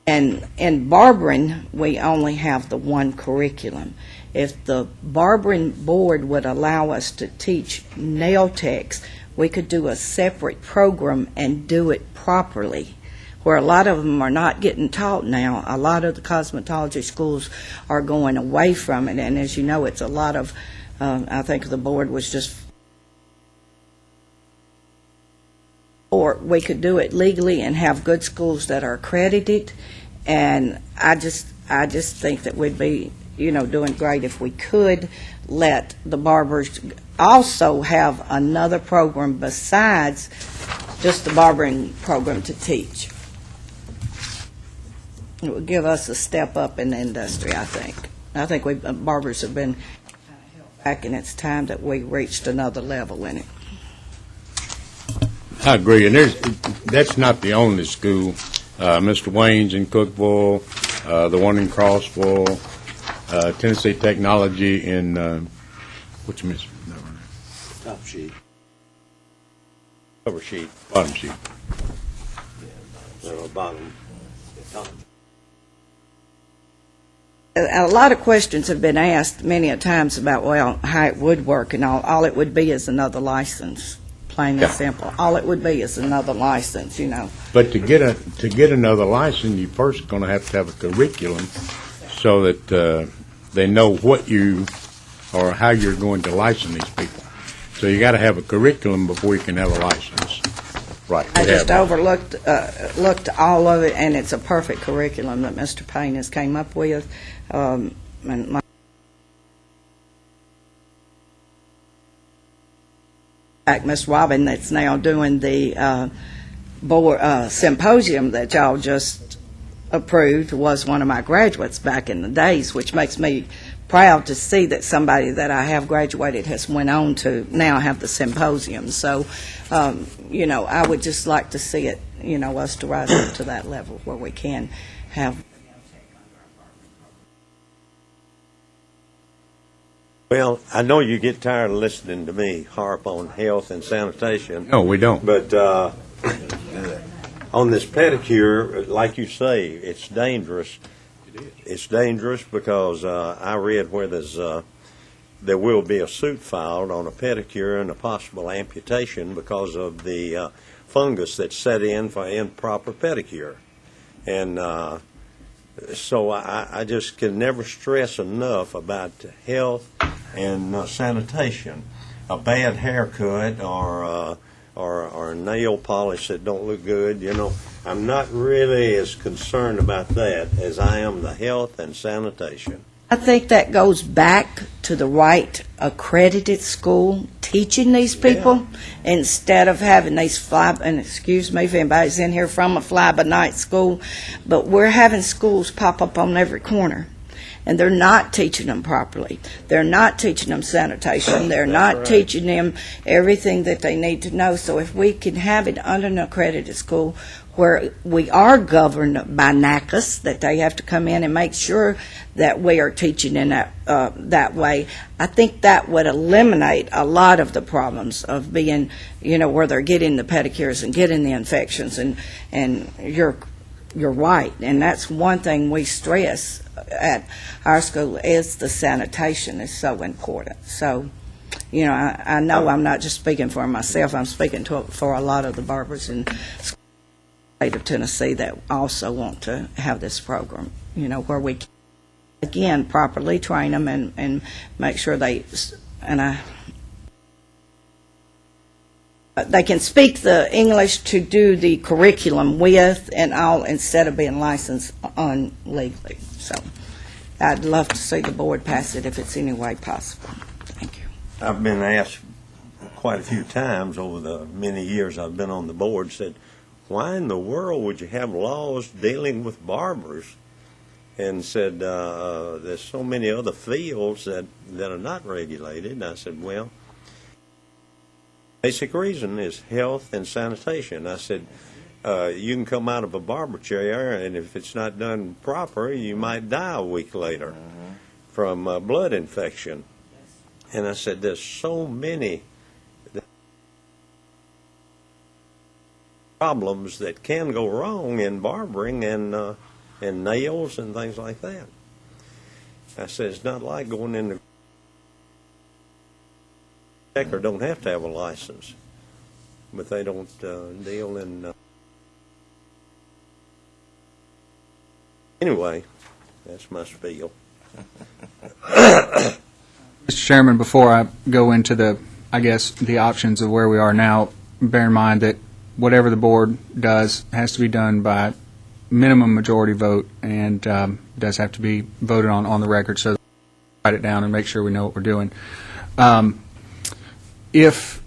And in barbering, we only have the one curriculum. If the barbering board would allow us to teach nail techs, we could do a separate program and do it properly, where a lot of them are not getting taught now. A lot of the cosmetology schools are going away from it, and as you know, it's a lot of, I think the board was just, or we could do it legally and have good schools that are accredited, and I just think that we'd be, doing great if we could let the barbers also have another program besides just the barbering program to teach. It would give us a step up in the industry, I think. I think barbers have been held back, and it's time that we reached another level in it. I agree, and that's not the only school. Mr. Wayne's in Cookville, the one in Crossville, Tennessee Technology in, what's Miss? Top sheet. Cover sheet. Bottom sheet. Bottom. A lot of questions have been asked many a times about, well, how it would work, and all it would be is another license, plain and simple. All it would be is another license, But to get another license, you're first going to have a curriculum so that they know what you or how you're going to license these people. So you got to have a curriculum before you can have a license. Right. I just overlooked looked all of it, and it's a perfect curriculum that Mr. Payne has came up with. And in fact, Ms. Robin, that's now doing the board symposium that y'all just approved, was one of my graduates back in the days, which makes me proud to see that somebody that I have graduated has went on to now have the symposium. So, I would just like to see it, us to rise up to that level where we can have. Well, I know you get tired of listening to me harp on health and sanitation. No, we don't. But on this pedicure, like you say, it's dangerous. It's dangerous because I read where there will be a suit filed on a pedicure and a possible amputation because of the fungus that's set in for improper pedicure. And so I just can never stress enough about health and sanitation. A bad haircut or nail polish that don't look good, I'm not really as concerned about that as I am the health and sanitation. I think that goes back to the right accredited school teaching these people instead of having these and excuse me if anybody's in here from a fly-by-night school, but we're having schools pop up on every corner, and they're not teaching them properly. They're not teaching them sanitation. They're not teaching them everything that they need to know. So if we can have it under an accredited school where we are governed by NACAS, that they have to come in and make sure that we are teaching in that way, I think that would eliminate a lot of the problems of being, where they're getting the pedicures and getting the infections. And you're right, and that's one thing we stress at our school is the sanitation is so important. So, I know I'm not just speaking for myself. I'm speaking for a lot of the barbers in the state of Tennessee that also want to have this program, where we can, again, properly train them and make sure they can speak the English to do the curriculum with and all instead of being licensed legally. So I'd love to see the board pass it if it's any way possible. Thank you. I've been asked quite a few times over the many years I've been on the board, said, why in the world would you have laws dealing with barbers? And said, there's so many other fields that are not regulated. And I said, well, basic reason is health and sanitation. I said, you can come out of a barber chair, and if it's not done proper, you might die a week later from blood infection. And I said, there's so many problems that can go wrong in barbering and nails and things like that. I said, it's not like going in the checker don't have to have a license. but they don't deal in. Anyway, that's my spiel. Mr. Chairman, before I go into the options of where we are now, bear in mind that whatever the board does has to be done by minimum majority vote and does have to be voted on the record, so write it down and make sure we know what we're doing. If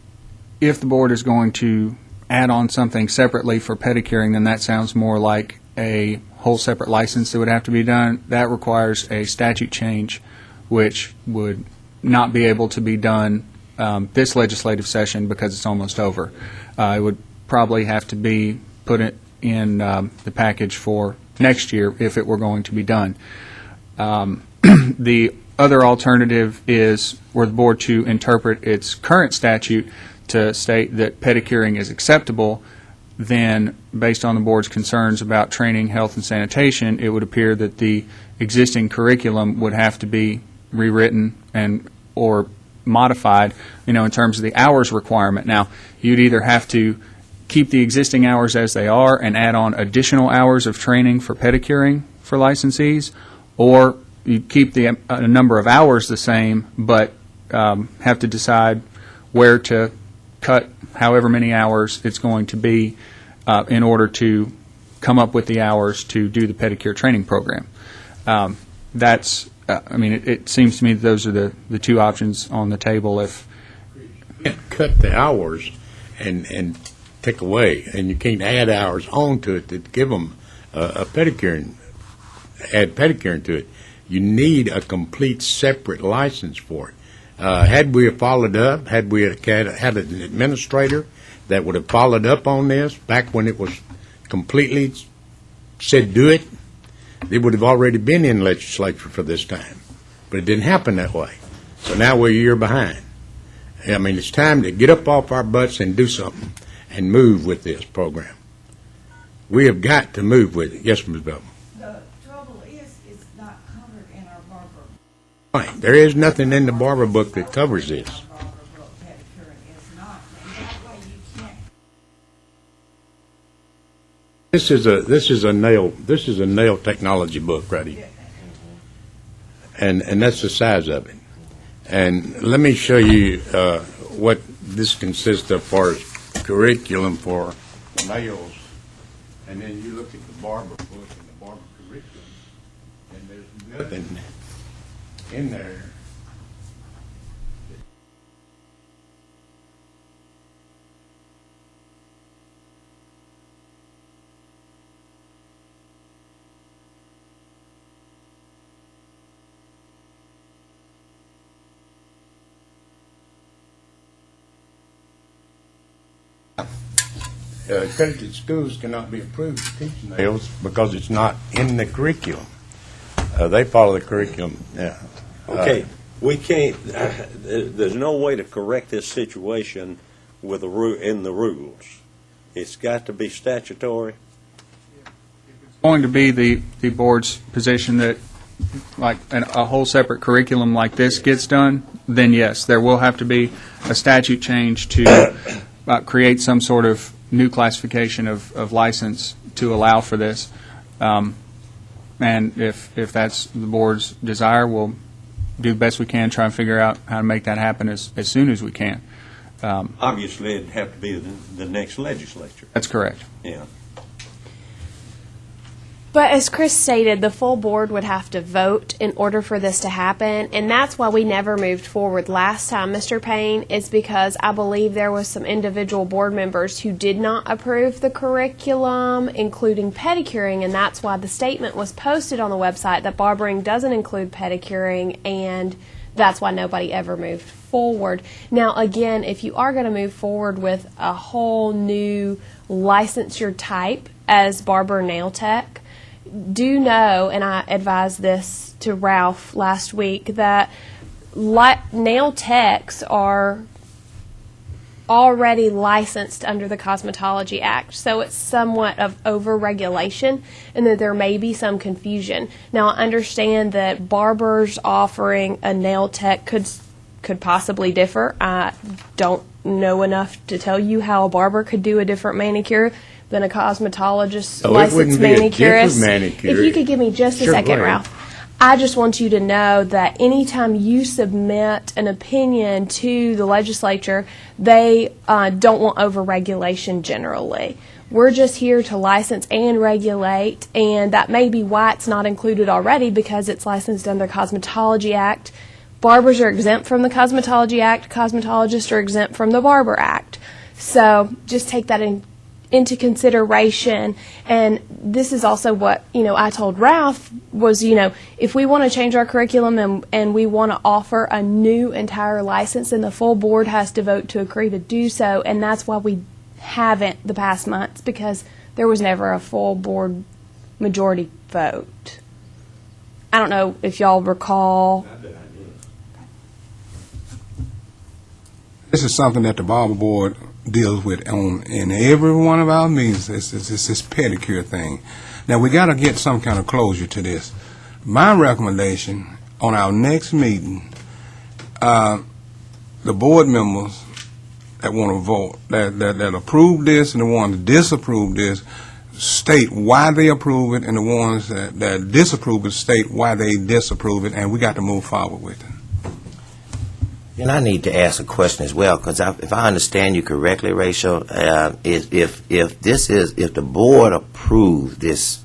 the board is going to add on something separately for pedicuring, then that sounds more like a whole separate license that would have to be done. That requires a statute change, which would not be able to be done this legislative session because it's almost over. It would probably have to be put in the package for next year if it were going to be done. The other alternative is were the board to interpret its current statute to state that pedicuring is acceptable, then based on the board's concerns about training, health, and sanitation, it would appear that the existing curriculum would have to be rewritten and or modified, in terms of the hours requirement. Now, you'd either have to keep the existing hours as they are and add on additional hours of training for pedicuring for licensees, or you keep the number of hours the same, but have to decide where to cut however many hours it's going to be in order to come up with the hours to do the pedicure training program. It seems to me that those are the two options on the table. If you can't cut the hours and take away, and you can't add hours onto it to give them a pedicure, add pedicuring to it. You need a complete separate license for it. Had we followed up, had we had an administrator that would have followed up on this back when it was completely said do it, they would have already been in legislature for this time. But it didn't happen that way. So now we're a year behind. It's time to get up off our butts and do something and move with this program. We have got to move with it. Yes, Ms. Belton. The trouble is, it's not covered in our Barber. Right. There is nothing in the Barber book that covers this. Barber book, pedicuring is not, and that way you can't. This is a nail technology book right here. And that's the size of it. And let me show you what this consists of for curriculum for nails. And then you look at the Barber book and the Barber curriculum, and there's nothing in there. Accredited schools cannot be approved to teach nails because it's not in the curriculum. They follow the curriculum. Yeah. Okay, we can't. There's no way to correct this situation with in the rules. It's got to be statutory. it's going to be the board's position that like a whole separate curriculum like this gets done, then yes, there will have to be a statute change to create some sort of new classification of license to allow for this. And if that's the board's desire, we'll do the best we can, try and figure out how to make that happen as soon as we can. Obviously, it'd have to be the next legislature. That's correct. Yeah. But as Chris stated, the full board would have to vote in order for this to happen, and that's why we never moved forward last time, Mr. Payne, is because I believe there was some individual board members who did not approve the curriculum, including pedicuring, and that's why the statement was posted on the website that barbering doesn't include pedicuring, and that's why nobody ever moved forward. Now, again, if you are going to move forward with a whole new licensure type as Barber Nail Tech, do know, and I advised this to Ralph last week, that nail techs are already licensed under the Cosmetology Act, so it's somewhat of over-regulation and that there may be some confusion. Now, I understand that barbers offering a nail tech could could possibly differ. I don't know enough to tell you how a barber could do a different manicure than a cosmetologist, Oh, it licensed wouldn't be a manicurist. different manicure. If you could give me just a Sure, second, go ahead. Ralph. I just want you to know that anytime you submit an opinion to the legislature, they don't want overregulation generally. We're just here to license and regulate, and that may be why it's not included already, because it's licensed under Cosmetology Act. Barbers are exempt from the Cosmetology Act. Cosmetologists are exempt from the Barber Act. So just take that into consideration. And this is also what, I told Ralph was, if we want to change our curriculum and we want to offer a new entire license, then the full board has to vote to agree to do so. And that's why we haven't the past months, because there was never a full board majority vote. I don't know if y'all recall. This is something that the Barber Board deals with in every one of our meetings. It's this pedicure thing. Now, we got to get some kind of closure to this. My recommendation on our next meeting, the board members that want to vote, that approve this and the ones that disapprove this, state why they approve it, and the ones that disapprove it state why they disapprove it, and we got to move forward with it. And I need to ask a question as well, because if I understand you correctly, Rachel, if the board approves this,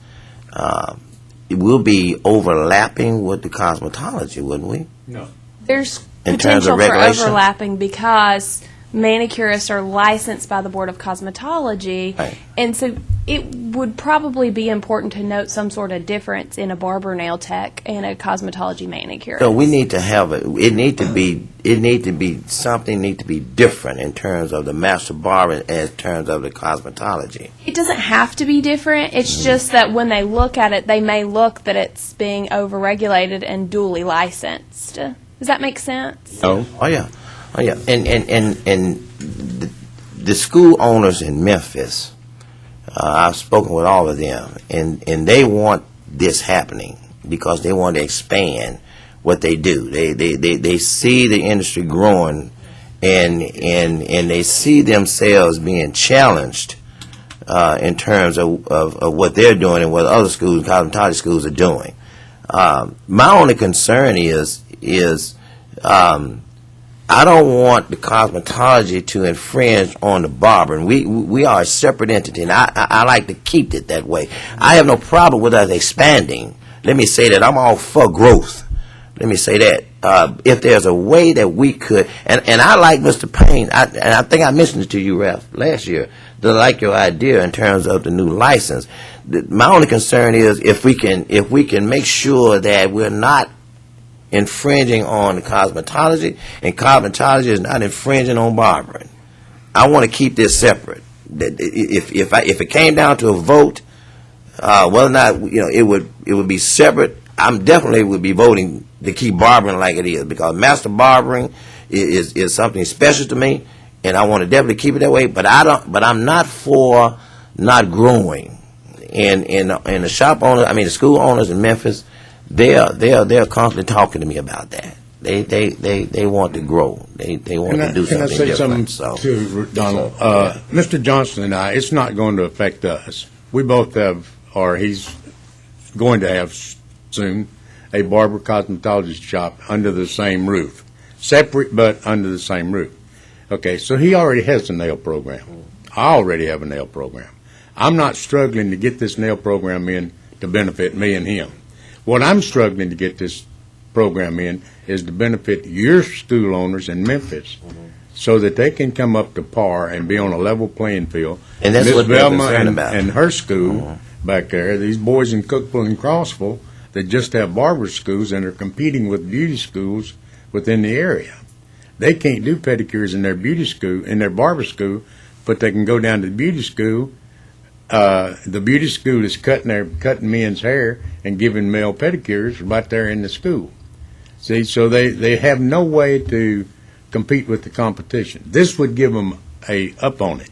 it will be overlapping with the cosmetology, wouldn't we? No. There's In terms potential of for regulation? overlapping because manicurists are licensed by the Board of Cosmetology, Right. and so it would probably be important to note some sort of difference in a barber nail tech and a cosmetology manicurist. So we need to have it need to be something need to be different in terms of the master barber as terms of the cosmetology. It doesn't have to be different. It's just that when they look at it, they may look that it's being overregulated and duly licensed. Does that make sense? No. Oh yeah. And the school owners in Memphis, I've spoken with all of them, and they want this happening because they want to expand what they do. They see the industry growing, and they see themselves being challenged in terms of what they're doing and what other schools, cosmetology schools, are doing. My only concern is I don't want the cosmetology to infringe on the barber, and we are a separate entity, and I like to keep it that way. I have no problem with us expanding. Let me say that I'm all for growth. Let me say that. If there's a way that we could, and I like Mr. Payne, and I think I mentioned it to you, Ralph, last year, that I like your idea in terms of the new license. My only concern is if we can make sure that we're not infringing on the cosmetology, and cosmetology is not infringing on barbering. I want to keep this separate. If it came down to a vote, whether or not it would be separate, I'm definitely would be voting to keep barbering like it is, because master barbering is something special to me, and I want to definitely keep it that way. But I'm not for not growing. And the shop owners, the school owners in Memphis, they're constantly talking to me about that. They want to grow. They want to do something different. Can I say something to Donald? Mr. Johnson and I, it's not going to affect us. We both have, or he's going to have soon, a barber cosmetologist shop under the same roof. Separate, but under the same roof. Okay, so he already has a nail program. I already have a nail program. I'm not struggling to get this nail program in to benefit me and him. What I'm struggling to get this program in is to benefit your school owners in Memphis, so that they can come up to par and be on a level playing field. And that's Ms. what they're Velma concerned about. and her school back there, these boys in Cookville and Crossville that just have barber schools and are competing with beauty schools within the area. They can't do pedicures in their beauty school, in their barber school, but they can go down to the beauty school. The beauty school is cutting men's hair and giving male pedicures right there in the school. See, so they have no way to compete with the competition. This would give them a up on it,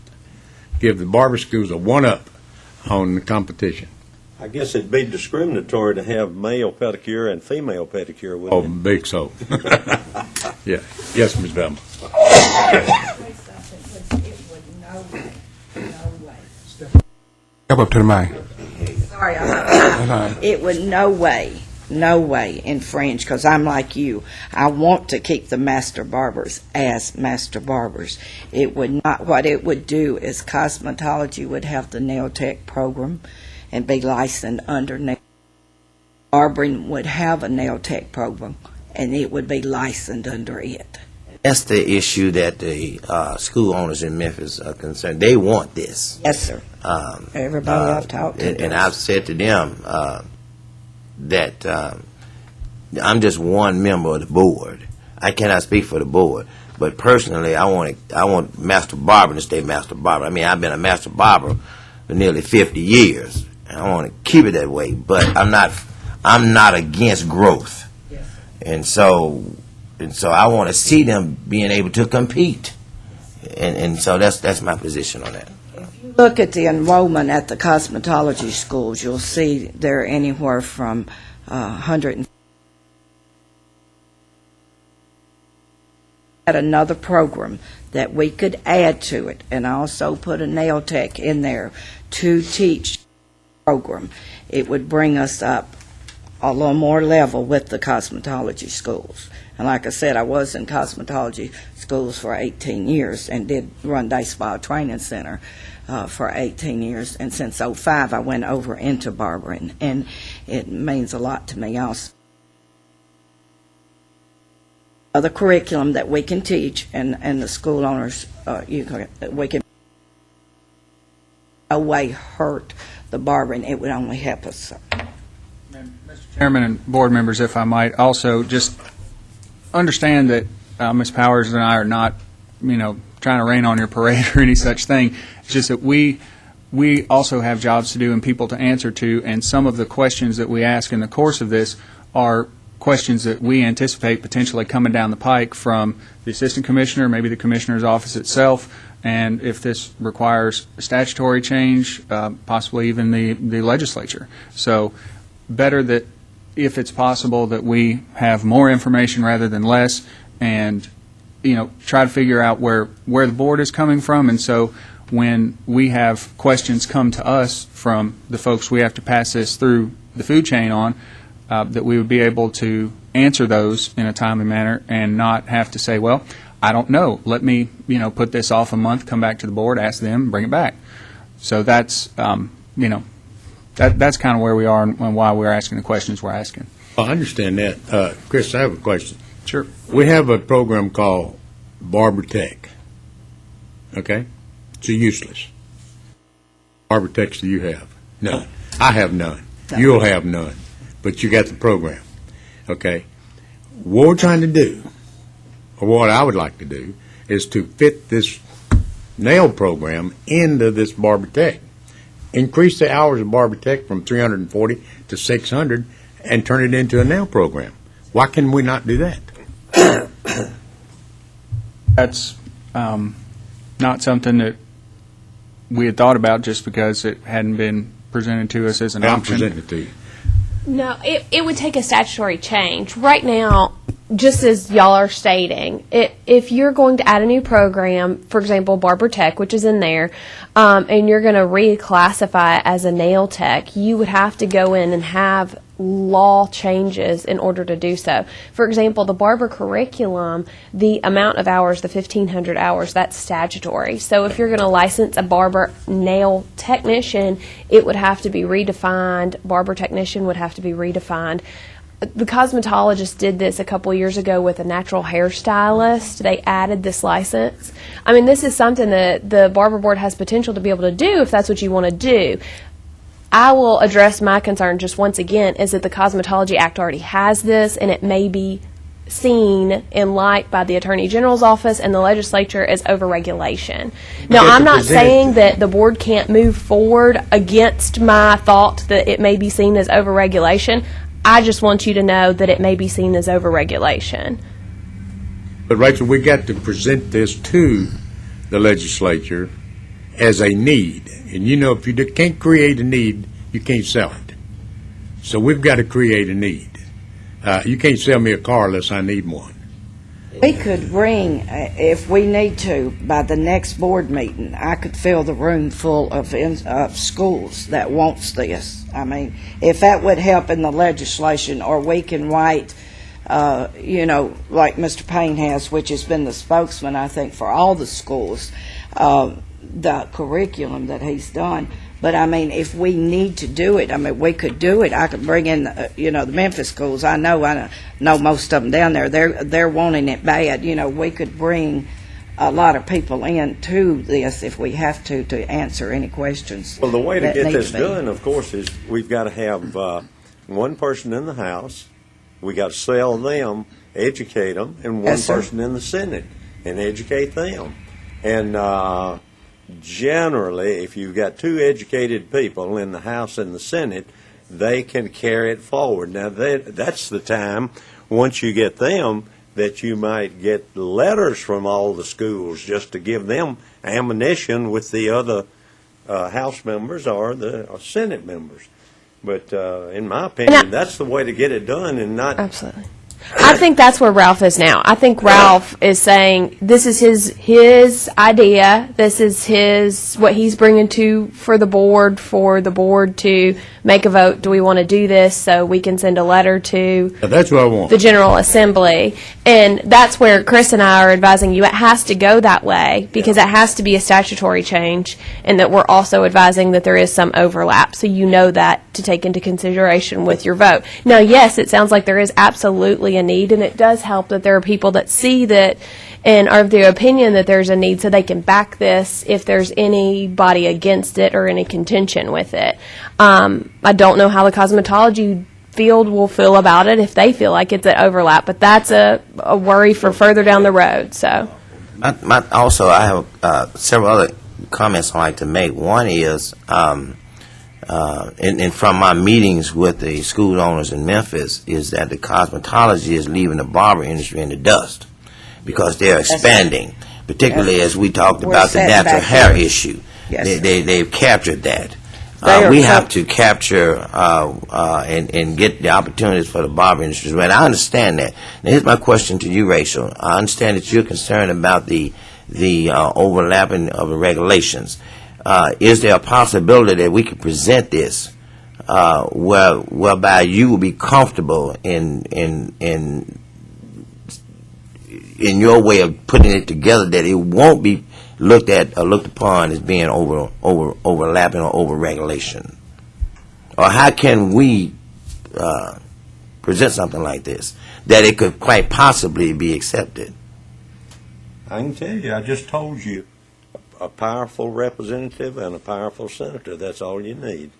give the barber schools a one-up on the competition. I guess it'd be discriminatory to have male pedicure and female pedicure, Oh, wouldn't big so. Yeah. Yes, Ms. Velma. Step up to the mic. Sorry, it would no way infringe, because I'm like you. I want to keep the master barbers as master barbers. It would not, what it would do is cosmetology would have the nail tech program and be licensed under nail. Barbering would have a nail tech program, and it would be licensed under it. That's the issue that the school owners in Memphis are concerned. They want this. Yes, sir. Everybody I've talked to. And I've said to them that I'm just one member of the board. I cannot speak for the board, but personally, I want Master Barber to stay Master Barber. I mean, I've been a Master Barber for nearly 50 years, and I want to keep it that way. But I'm not against growth, and so I want to see them being able to compete, and so that's my position on that. Look at the enrollment at the cosmetology schools. You'll see they're anywhere from 100. Had another program that we could add to it, and also put a nail tech in there to teach program. It would bring us up a little more level with the cosmetology schools. And like I said, I was in cosmetology schools for 18 years and did run Day Spa Training Center for 18 years. And since '05, I went over into barbering, and it means a lot to me also. The curriculum that we can teach, and the school owners, we can no way hurt the barbering. It would only help us, sir. Mr. Chairman and board members, if I might, also just understand that Ms. Powers and I are not, trying to rain on your parade or any such thing. It's just that we also have jobs to do and people to answer to, and some of the questions that we ask in the course of this are questions that we anticipate potentially coming down the pike from the assistant commissioner, maybe the commissioner's office itself, and if this requires a statutory change, possibly even the legislature. So better that, if it's possible, that we have more information rather than less, and try to figure out where the board is coming from. And so when we have questions come to us from the folks we have to pass this through the food chain on, that we would be able to answer those in a timely manner and not have to say, well, I don't know, let me put this off a month, come back to the board, ask them, bring it back. So that's that's kind of where we are and why we're asking the questions we're asking. I understand that. Chris, I have a question. Sure. We have a program called Barber Tech. Okay? It's useless. Barber Techs do you have? None. I have none. No. You'll have none. But you got the program. Okay? What we're trying to do, or what I would like to do, is to fit this nail program into this Barber Tech. Increase the hours of Barber Tech from 340 to 600 and turn it into a nail program. Why can we not do that? That's not something that we had thought about just because it hadn't been presented to us as an I'm option. presenting it to you. No, it would take a statutory change. Right now, just as y'all are stating, if you're going to add a new program, for example, Barber Tech, which is in there, and you're going to reclassify it as a nail tech, you would have to go in and have law changes in order to do so. For example, the barber curriculum, the amount of hours, the 1,500 hours, that's statutory. So if you're going to license a barber nail technician, it would have to be redefined. Barber technician would have to be redefined. The cosmetologist did this a couple years ago with a natural hairstylist. They added this license. I mean, this is something that the Barber Board has potential to be able to do if that's what you want to do. I will address my concern just once again is that the Cosmetology Act already has this, and it may be seen in light by the Attorney General's office and the legislature as overregulation. Now, I'm not saying that the board can't move forward against my thought that it may be seen as overregulation. I just want you to know that it may be seen as overregulation. But, Rachel, we got to present this to the legislature as a need. And, if you can't create a need, you can't sell it. So we've got to create a need. You can't sell me a car unless I need one. We could bring, if we need to, by the next board meeting, I could fill the room full of schools that wants this. I mean, if that would help in the legislation, or we can write, like Mr. Payne has, which has been the spokesman, I think, for all the schools, the curriculum that he's done. But, I mean, if we need to do it, I mean, we could do it. I could bring in, the Memphis schools. I know most of them down there. They're wanting it bad. We could bring a lot of people in to this if we have to answer any questions. Well, the way to that get need this to be. done, of course, is we've got to have one person in the House. We got to sell them, educate them, and one Yes, sir. person in the Senate and educate them. And generally, if you've got two educated people in the House and the Senate, they can carry it forward. Now, that's the time, once you get them, that you might get letters from all the schools just to give them ammunition with the other House members or the Senate members. But in my opinion, that's the way to get it done, and not. Absolutely. I think that's where Ralph is now. I think Ralph is saying this is his idea. This is what he's bringing for the board to make a vote. Do we want to do this so we can send a letter to That's what I want. the General Assembly? And that's where Chris and I are advising you. It has to go that way because it has to be a statutory change, and that we're also advising that there is some overlap. So you know that to take into consideration with your vote. Now, yes, it sounds like there is absolutely a need, and it does help that there are people that see that and are of the opinion that there's a need, so they can back this if there's anybody against it or any contention with it. I don't know how the cosmetology field will feel about it if they feel like it's an overlap, but that's a worry for further down the road. So, Also, I have several other comments I'd like to make. One is, and from my meetings with the school owners in Memphis, is that the cosmetology is leaving the barber industry in the dust because they're expanding, particularly as we talked We're about the setting natural back hair in. issue. Yes, They've captured that. They are We have to capture and get the opportunities for the barber industry. And I understand that. Now, here's my question to you, Rachel. I understand that you're concerned about the overlapping of the regulations. Is there a possibility that we could present this whereby you will be comfortable in your way of putting it together, that it won't be looked at or looked upon as being overlapping or over regulation? Or how can we present something like this that it could quite possibly be accepted? I can tell you, I just told you, a powerful representative and a powerful senator, that's all you need.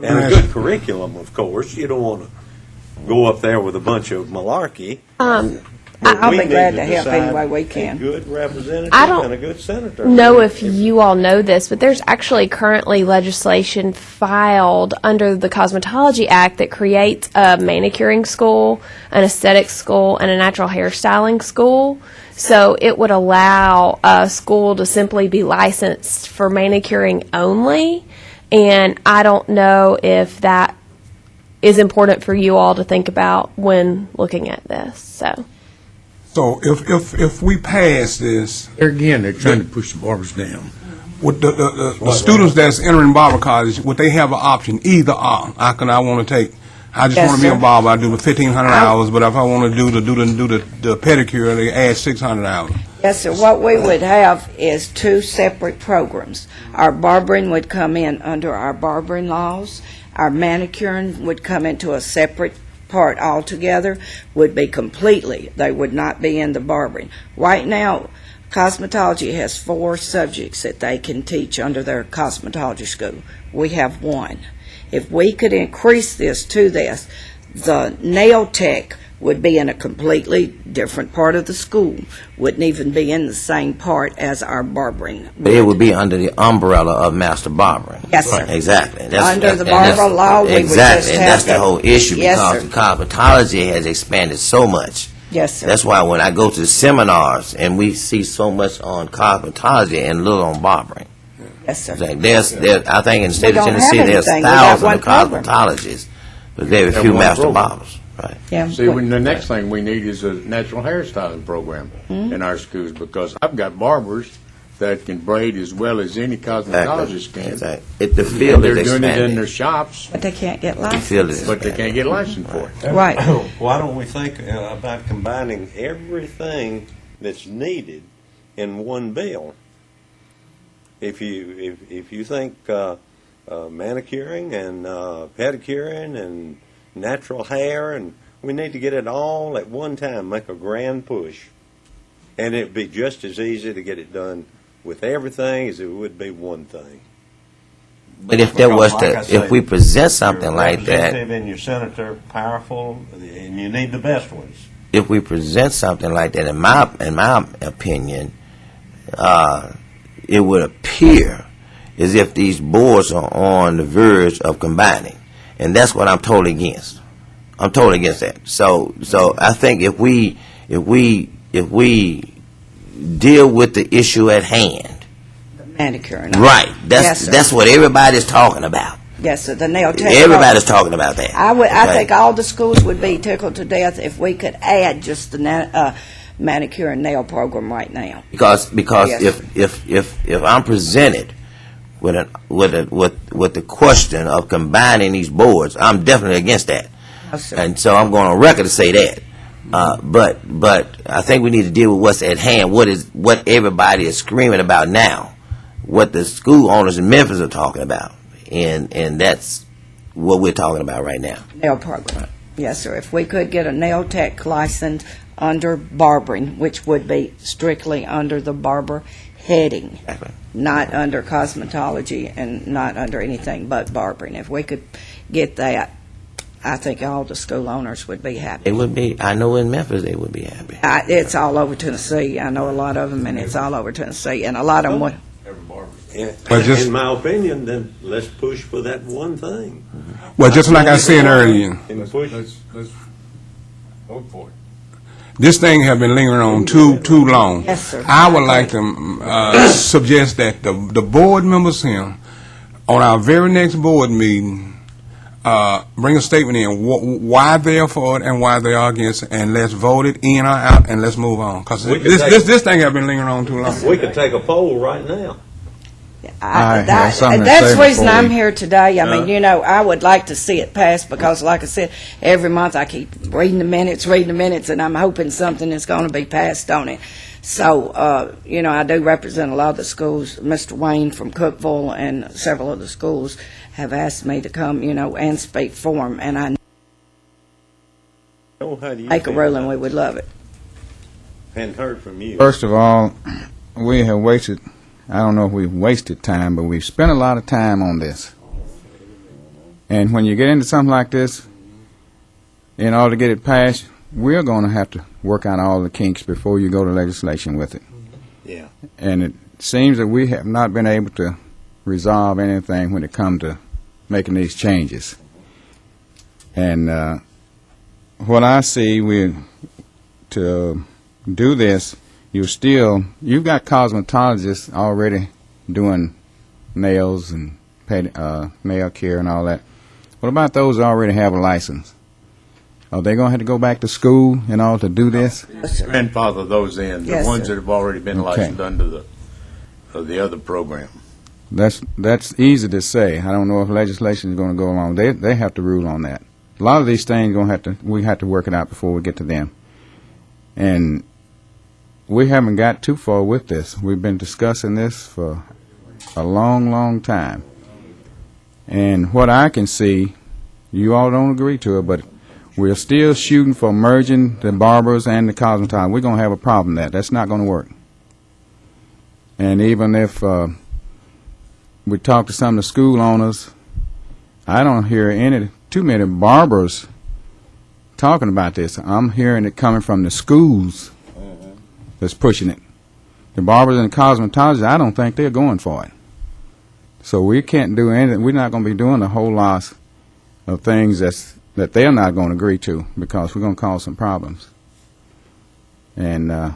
And a good curriculum, of course. You don't want to go up there with a bunch of malarkey. But I'll we be need glad to to help decide any way we can. A good representative I don't and a good senator. know if you all know this, but there's actually currently legislation filed under the Cosmetology Act that creates a manicuring school, an aesthetic school, and a natural hairstyling school. So it would allow a school to simply be licensed for manicuring only, and I don't know if that is important for you all to think about when looking at this. So if we pass this, There again, they're trying to push the barbers down. with the students that's entering Barber College, would they have an option, either or? How can I want to take, I just Yes, want to be sir. a barber, I do the 1,500 hours, but if I want to do the pedicure, they add 600 hours. Yes, sir. What we would have is two separate programs. Our barbering would come in under our barbering laws. Our manicuring would come into a separate part altogether, would be completely, they would not be in the barbering. Right now, cosmetology has 4 subjects that they can teach under their cosmetology school. We have 1. If we could increase this to this, the nail tech would be in a completely different part of the school, wouldn't even be in the same part as our barbering. But it would be under the umbrella of master barbering. Yes, sir. Exactly. Under the and that's- barber law, we would exactly, just and have that's the to- whole issue, Yes, because sir. the cosmetology has expanded so much. Yes, sir. That's why when I go to the seminars and we see so much on cosmetology and little on barbering. Yes, sir. It's like I think in the state of don't have Tennessee there's anything. We got thousands one of program. cosmetologists, but very And few one master program. barbers. Right. Yeah. See, when the next thing we need is a natural hairstyling program in our schools, because I've got barbers that can braid as well as any cosmetologist can. Exactly. The And field they're is doing it in expanding. their shops, But they can't get The field is licensed. but they expanding. can't get licensed for it. Right. Why don't we think about combining everything that's needed in one bill? If you think manicuring and pedicuring and natural hair, and we need to get it all at one time, make a grand push, and it'd be just as easy to get it done with everything as it would be one thing. But if there was Like I to, say, if we present something Your like that, representative and your senator powerful, and you need the best ones. if we present something like that, in my opinion, it would appear as if these boards are on the verge of combining, and that's what I'm totally against. I'm totally against that. So I think if we deal with the issue at hand, Manicure and right? Yes, sir. That's what everybody's talking about. Yes, sir, the nail tech. Everybody's talking about that. I Okay? think all the schools would be tickled to death if we could add just the manicure and nail program right now. Because Yes. if I'm presented with the question of combining these boards, I'm definitely against that, No, sir. and so I'm going on record to say that. But I think we need to deal with what's at hand. What everybody is screaming about now, what the school owners in Memphis are talking about, and that's what we're talking about right now. Nail program. Yes, sir. If we could get a nail tech license under barbering, which would be strictly under the barber heading, Exactly. not under cosmetology and not under anything but barbering. If we could get that, I think all the school owners would be happy. It would be. I know in Memphis they would be happy. It's all over Tennessee. I know a lot of them, and it's all over Tennessee. And a lot of them would. In my opinion, then let's push for that one thing. Well, just like I said earlier, And push. Let's vote for it. this thing have been lingering on too long. Yes, sir. I would like to suggest that the board members here, on our very next board meeting, bring a statement in why they're for it and why they are against it, and let's vote it in or out, and let's move on. Because We could take- this thing have been lingering on too long. We could take a poll right now. I have something to That's say the reason before I'm we- here today. I mean, I would like to see it pass because, like I said, every month I keep reading the minutes, and I'm hoping something is going to be passed on it. So, I do represent a lot of the schools. Mr. Wayne from Cookville and several of the schools have asked me to come, and speak for them, and I Oh, how do you make a feel ruling, about we it? would love it. Hadn't heard from you. First of all, we have wasted, I don't know if we've wasted time, but we've spent a lot of time on this. And when you get into something like this, in order to get it passed, we're going to have to work out all the kinks before you go to legislation with it. Yeah. And it seems that we have not been able to resolve anything when it comes to making these changes. And what I see, to do this, you've got cosmetologists already doing nails and nail care and all that. What about those that already have a license? Are they going to have to go back to school in order to do this? Yes, sir. Grandfather those in, the Yes, ones sir. that have already been Okay. licensed under the other program. That's easy to say. I don't know if legislation is going to go along. They have to rule on that. A lot of these things we have to work it out before we get to them. And we haven't got too far with this. We've been discussing this for a long, long time. And what I can see, you all don't agree to it, but we're still shooting for merging the barbers and the cosmetologists. We're going to have a problem there. That's not going to work. And even if we talk to some of the school owners, I don't hear too many barbers talking about this. I'm hearing it coming from the schools that's pushing it. The barbers and the cosmetologists, I don't think they're going for it. So we can't do anything. We're not going to be doing a whole lot of things that they're not going to agree to because we're going to cause some problems. And I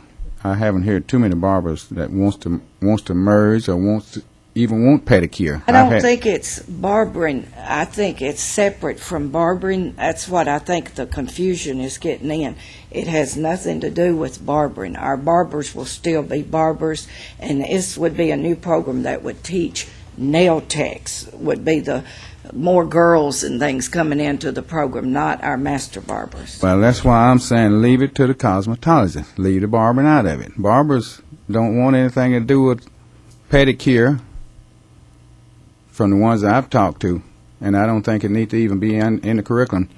haven't heard too many barbers that wants to merge or wants to even want pedicure. I don't think it's barbering. I think it's separate from barbering. That's what I think the confusion is getting in. It has nothing to do with barbering. Our barbers will still be barbers, and this would be a new program that would teach nail techs, would be the more girls and things coming into the program, not our master barbers. Well, that's why I'm saying leave it to the cosmetologist. Leave the barbering out of it. Barbers don't want anything to do with pedicure from the ones that I've talked to, and I don't think it needs to even be in the curriculum.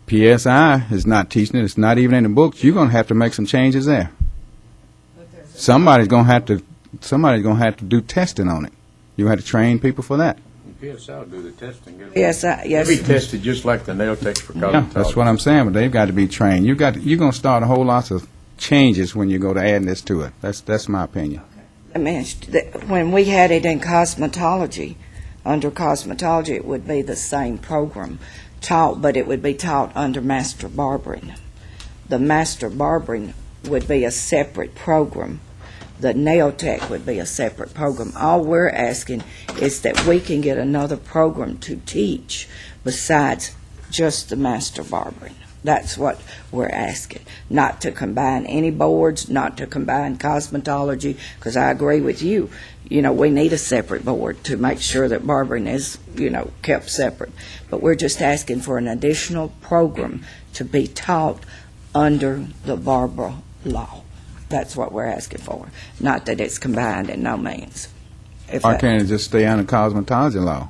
PSI is not teaching it. It's not even in the books. You're going to have to make some changes there. Somebody's going to have to do testing on it. You have to train people for that. PSI will do the testing. Yes. They'll be tested just like the nail techs for Yeah, cosmetology. that's what I'm saying, but they've got to be trained. You're going to start a whole lot of changes when you go to adding this to it. That's my opinion. I mean, when we had it in cosmetology, under cosmetology, it would be the same program taught, but it would be taught under master barbering. The master barbering would be a separate program. The nail tech would be a separate program. All we're asking is that we can get another program to teach besides just the master barbering. That's what we're asking. Not to combine any boards, not to combine cosmetology, because I agree with you. You know, we need a separate board to make sure that barbering is, kept separate. But we're just asking for an additional program to be taught under the Barber law. That's what we're asking for. Not that it's combined in no means. Why can't it just stay under cosmetology law?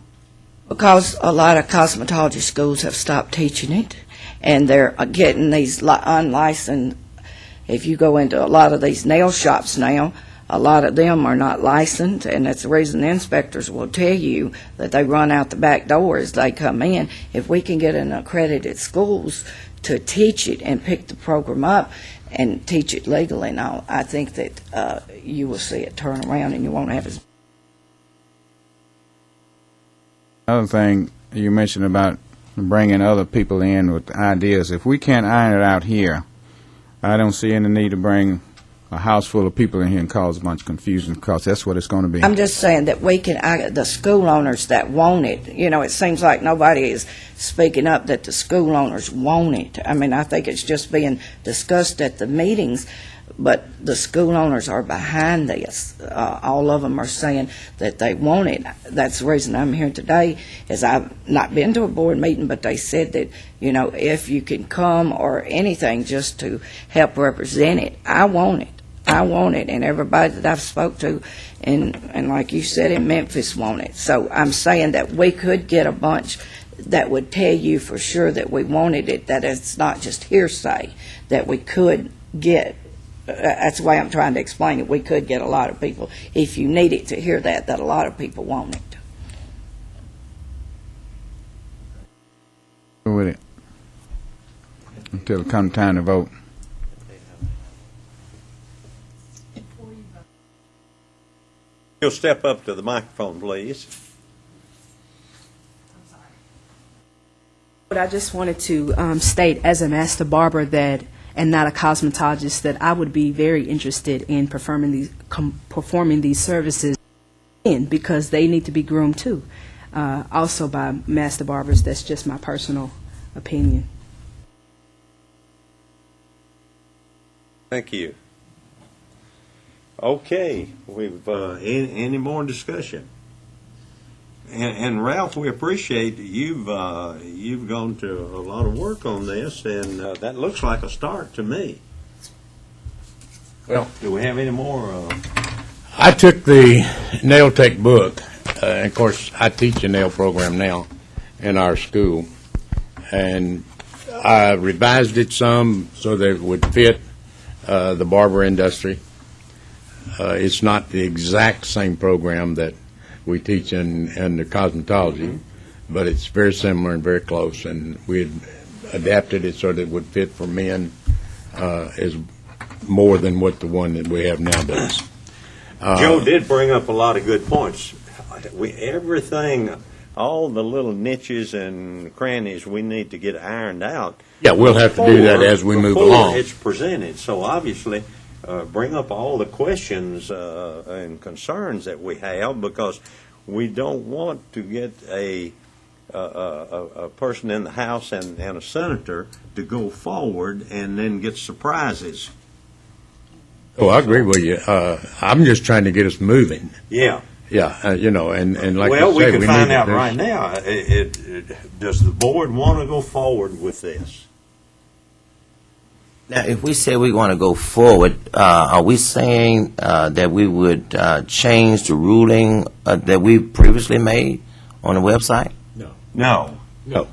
Because a lot of cosmetology schools have stopped teaching it, and they're getting these unlicensed. If you go into a lot of these nail shops now, a lot of them are not licensed, and that's the reason the inspectors will tell you that they run out the back door as they come in. If we can get an accredited schools to teach it and pick the program up and teach it legally and all, I think that you will see it turn around and you won't have as. Another thing you mentioned about bringing other people in with ideas. If we can't iron it out here, I don't see any need to bring a house full of people in here and cause a bunch of confusion, because that's what it's going to be. I'm just saying that we can, the school owners that want it, it seems like nobody is speaking up that the school owners want it. I mean, I think it's just being discussed at the meetings, but the school owners are behind this. All of them are saying that they want it. That's the reason I'm here today, is I've not been to a board meeting, but they said that, if you can come or anything just to help represent it, I want it. I want it, and everybody that I've spoke to, and like you said in Memphis, want it. So I'm saying that we could get a bunch that would tell you for sure that we wanted it, that it's not just hearsay, that we could get. That's the way I'm trying to explain it. We could get a lot of people, if you needed to hear that a lot of people want it. Go with it until it comes time to vote. You'll step up to the microphone, please. But I just wanted to state, as a master barber and not a cosmetologist, that I would be very interested in performing these services because they need to be groomed too. Also by master barbers. That's just my personal opinion. Thank you. Okay, we've any more discussion? And Ralph, we appreciate that you've gone to a lot of work on this, and that looks like a start to me. Well, do we have any more? I took the nail tech book, and of course, I teach a nail program now in our school, and I revised it some so that it would fit the barber industry. It's not the exact same program that we teach in the cosmetology, but it's very similar and very close, and we had adapted it so that it would fit for men as more than what the one that we have now does. Joe did bring up a lot of good points. Everything, all the little niches and crannies we need to get ironed out. Yeah, we'll have to do that as we move along. It's presented, so obviously bring up all the questions and concerns that we have, because we don't want to get a person in the House and a senator to go forward and then get surprises. Oh, I agree with you. I'm just trying to get us moving. Yeah. Yeah, you know, and like Well, you say, we can find need out this- right now. Does the board want to go forward with this? Now, if we say we want to go forward, are we saying that we would change the ruling that we previously made on the website? No. No.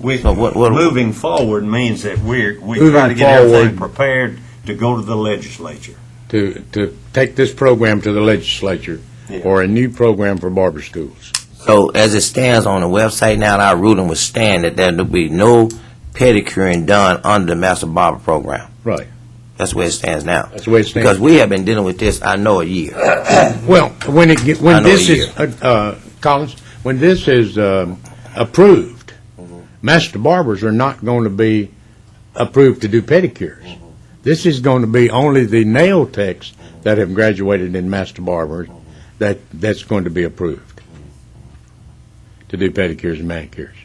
So what- moving forward means that we Moving try to get everything forward. prepared to go to the legislature. To take this program to the legislature Yeah. or a new program for barber schools. So as it stands on the website now, our ruling would stand that there will be no pedicuring done under the Master Barber program. Right. That's the way it stands now. That's the way it stands. Because we have been dealing with this, I know, a year. Well, when I know this a is, Collins, when this is approved, master barbers are not going to be approved to do pedicures. This is going to be only the nail techs that have graduated in master barbers that's going to be approved to do pedicures and manicures.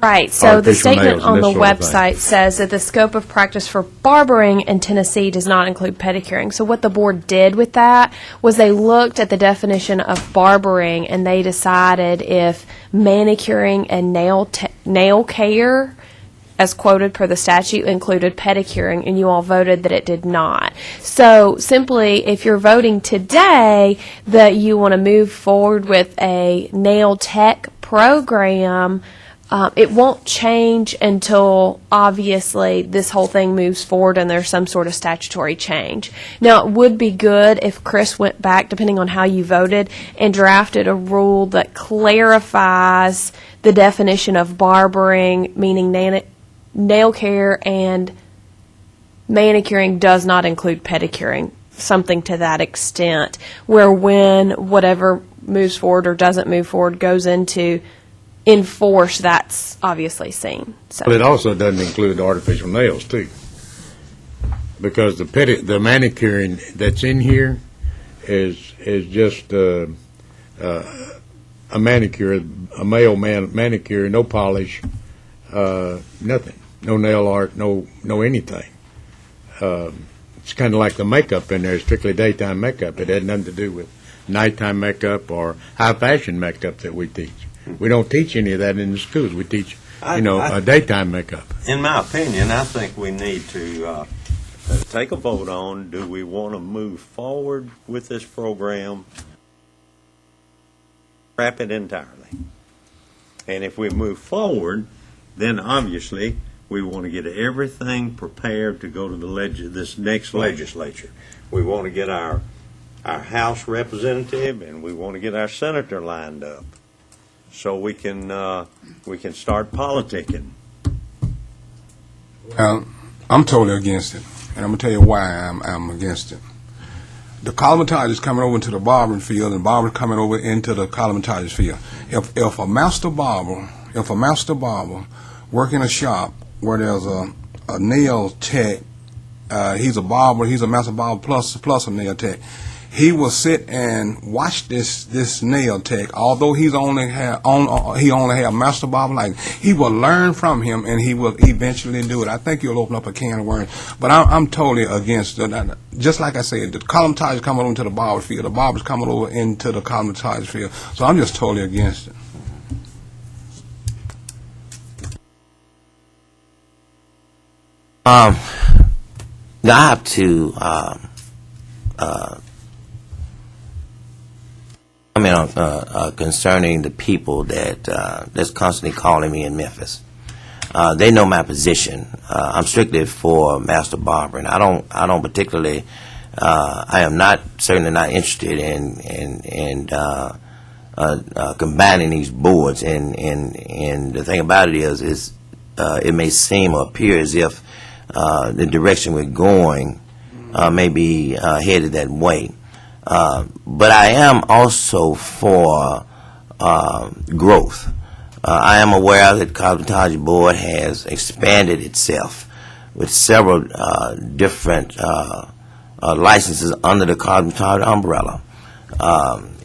Right, so the Artificial statement nails and on the this sort of thing. website says that the scope of practice for barbering in Tennessee does not include pedicuring. So what the board did with that was they looked at the definition of barbering and they decided if manicuring and nail care, as quoted per the statute, included pedicuring, and you all voted that it did not. So simply, if you're voting today that you want to move forward with a nail tech program, it won't change until, obviously, this whole thing moves forward and there's some sort of statutory change. Now, it would be good if Chris went back, depending on how you voted, and drafted a rule that clarifies the definition of barbering, meaning nail care and manicuring does not include pedicuring, something to that extent, where when whatever moves forward or doesn't move forward goes into enforce, that's obviously seen. So. But it also doesn't include artificial nails, too. Because the manicuring that's in here is just a manicure, a male manicure, no polish, nothing. No nail art, no anything. It's kind of like the makeup in there, strictly daytime makeup. It had nothing to do with nighttime makeup or high-fashion makeup that we teach. We don't teach any of that in the schools. We teach, daytime makeup. In my opinion, I think we need to take a vote on, do we want to move forward with this program, scrap it entirely? And if we move forward, then obviously we want to get everything prepared to go to this next legislature. We want to get our House representative and we want to get our senator lined up so we can start politicking. I'm totally against it, and I'm going to tell you why I'm against it. The cosmetologist is coming over into the barbering field, and the barber coming over into the cosmetologist field. If a master barber work in a shop where there's a nail tech, he's a barber, he's a master barber plus a nail tech. He will sit and watch this nail tech. Although he only have master barber, like he will learn from him and he will eventually do it. I think you'll open up a can of worms. But I'm totally against it. Just like I said, the cosmetologist coming over into the barber field, the barber's coming over into the cosmetologist field. So I'm just totally against it. I have to comment on concerning the people that's constantly calling me in Memphis. They know my position. I'm strictly for master barber, and I don't particularly. I am certainly not interested in combining these boards. And the thing about it is it may seem or appear as if the direction we're going may be headed that way. But I am also for growth. I am aware that the Cosmetology Board has expanded itself with several different licenses under the cosmetology umbrella.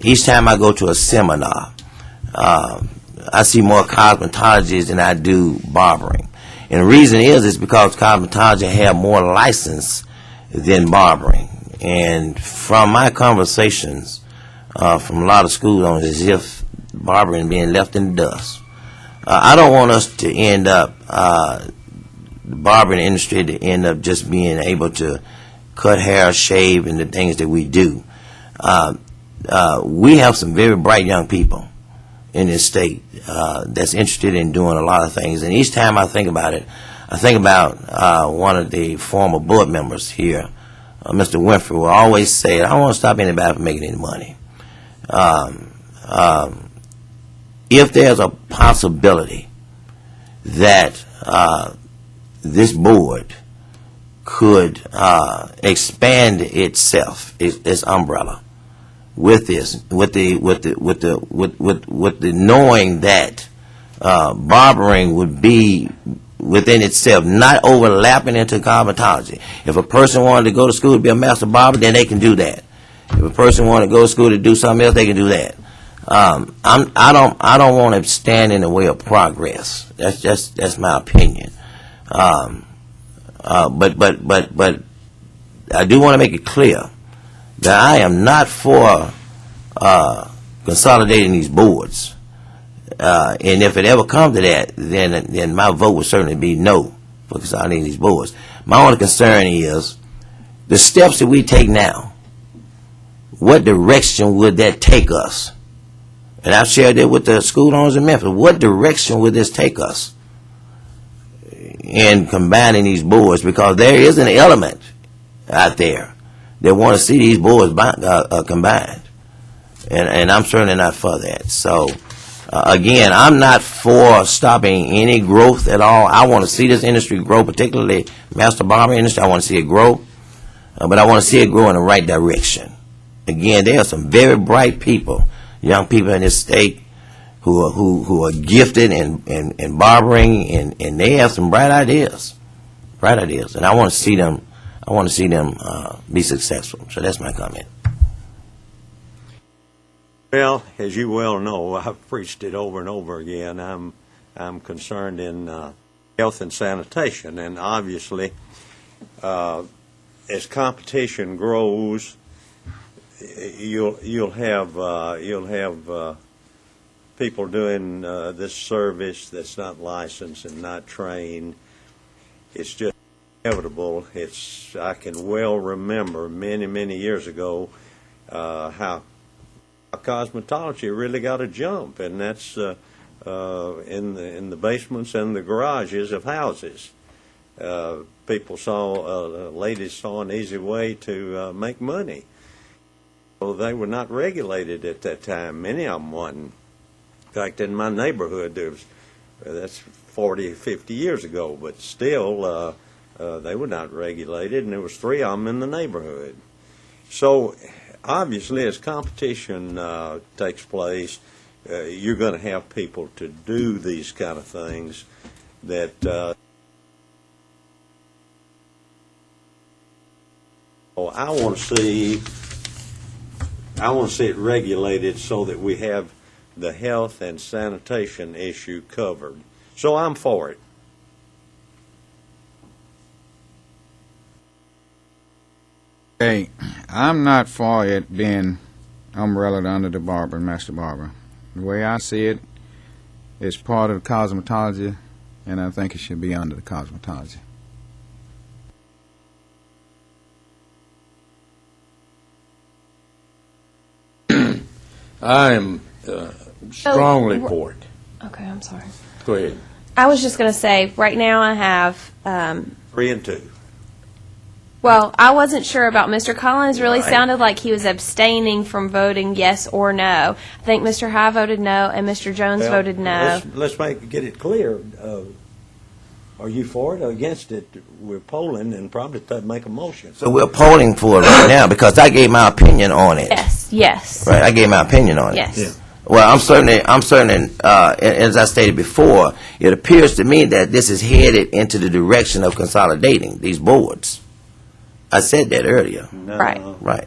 Each time I go to a seminar, I see more cosmetologists than I do barbering. And the reason is because cosmetology have more license than barbering. And from my conversations from a lot of school owners, as if barbering being left in the dust. I don't want us to end up, the barbering industry to end up just being able to cut hair, shave, and the things that we do. We have some very bright young people in this state that's interested in doing a lot of things. And each time I think about it, I think about one of the former board members here, Mr. Winfrey, will always say, I don't want to stop anybody from making any money. If there's a possibility that this board could expand itself, its umbrella, with this, with the knowing that barbering would be within itself, not overlapping into cosmetology. If a person wanted to go to school to be a master barber, then they can do that. If a person wanted to go to school to do something else, they can do that. I don't want to stand in the way of progress. That's my opinion. But I do want to make it clear that I am not for consolidating these boards. And if it ever comes to that, then my vote would certainly be no for consolidating these boards. My only concern is the steps that we take now. What direction would that take us? And I've shared it with the school owners in Memphis. What direction would this take us in combining these boards? Because there is an element out there that want to see these boards combined. And I'm certainly not for that. So, again, I'm not for stopping any growth at all. I want to see this industry grow, particularly master barber industry. I want to see it grow. But I want to see it grow in the right direction. Again, there are some very bright people, young people in this state who are gifted in barbering, and they have some bright ideas, and I want to see them. I want to see them be successful. So that's my comment. Well, as you well know, I've preached it over and over again. I'm concerned in health and sanitation, and obviously, as competition grows, you'll have people doing this service that's not licensed and not trained. It's just inevitable. I can well remember many years ago how cosmetology really got a jump, and that's in the basements and the garages of houses. People ladies saw an easy way to make money. Well, they were not regulated at that time. Many of them wasn't. In fact, in my neighborhood, that's 40, 50 years ago, but still, they were not regulated, and there was 3 of them in the neighborhood. So, obviously, as competition takes place, you're going to have people to do these kind of things that I want to see it regulated so that we have the health and sanitation issue covered. So I'm for it. Hey, I'm not for it being umbrellaed under the barber and master barber. The way I see it, it's part of the cosmetology, and I think it should be under the cosmetology. I am strongly for it. Okay, I'm sorry. Go ahead. I was just going to say, right now I have, 3 and 2. well, I wasn't sure about Mr. Collins. Really Right. sounded like he was abstaining from voting yes or no. I think Mr. High voted no, and Mr. Jones Well, voted no. Let's get it clear. Are you for it or against it? We're polling and probably make a motion. So we're polling for it right now because I gave my opinion on it. Yes. Right, I gave my opinion on it. Yes. Yeah. Well, I'm certain, as I stated before, it appears to me that this is headed into the direction of consolidating these boards. I said that earlier. No. Right. Right.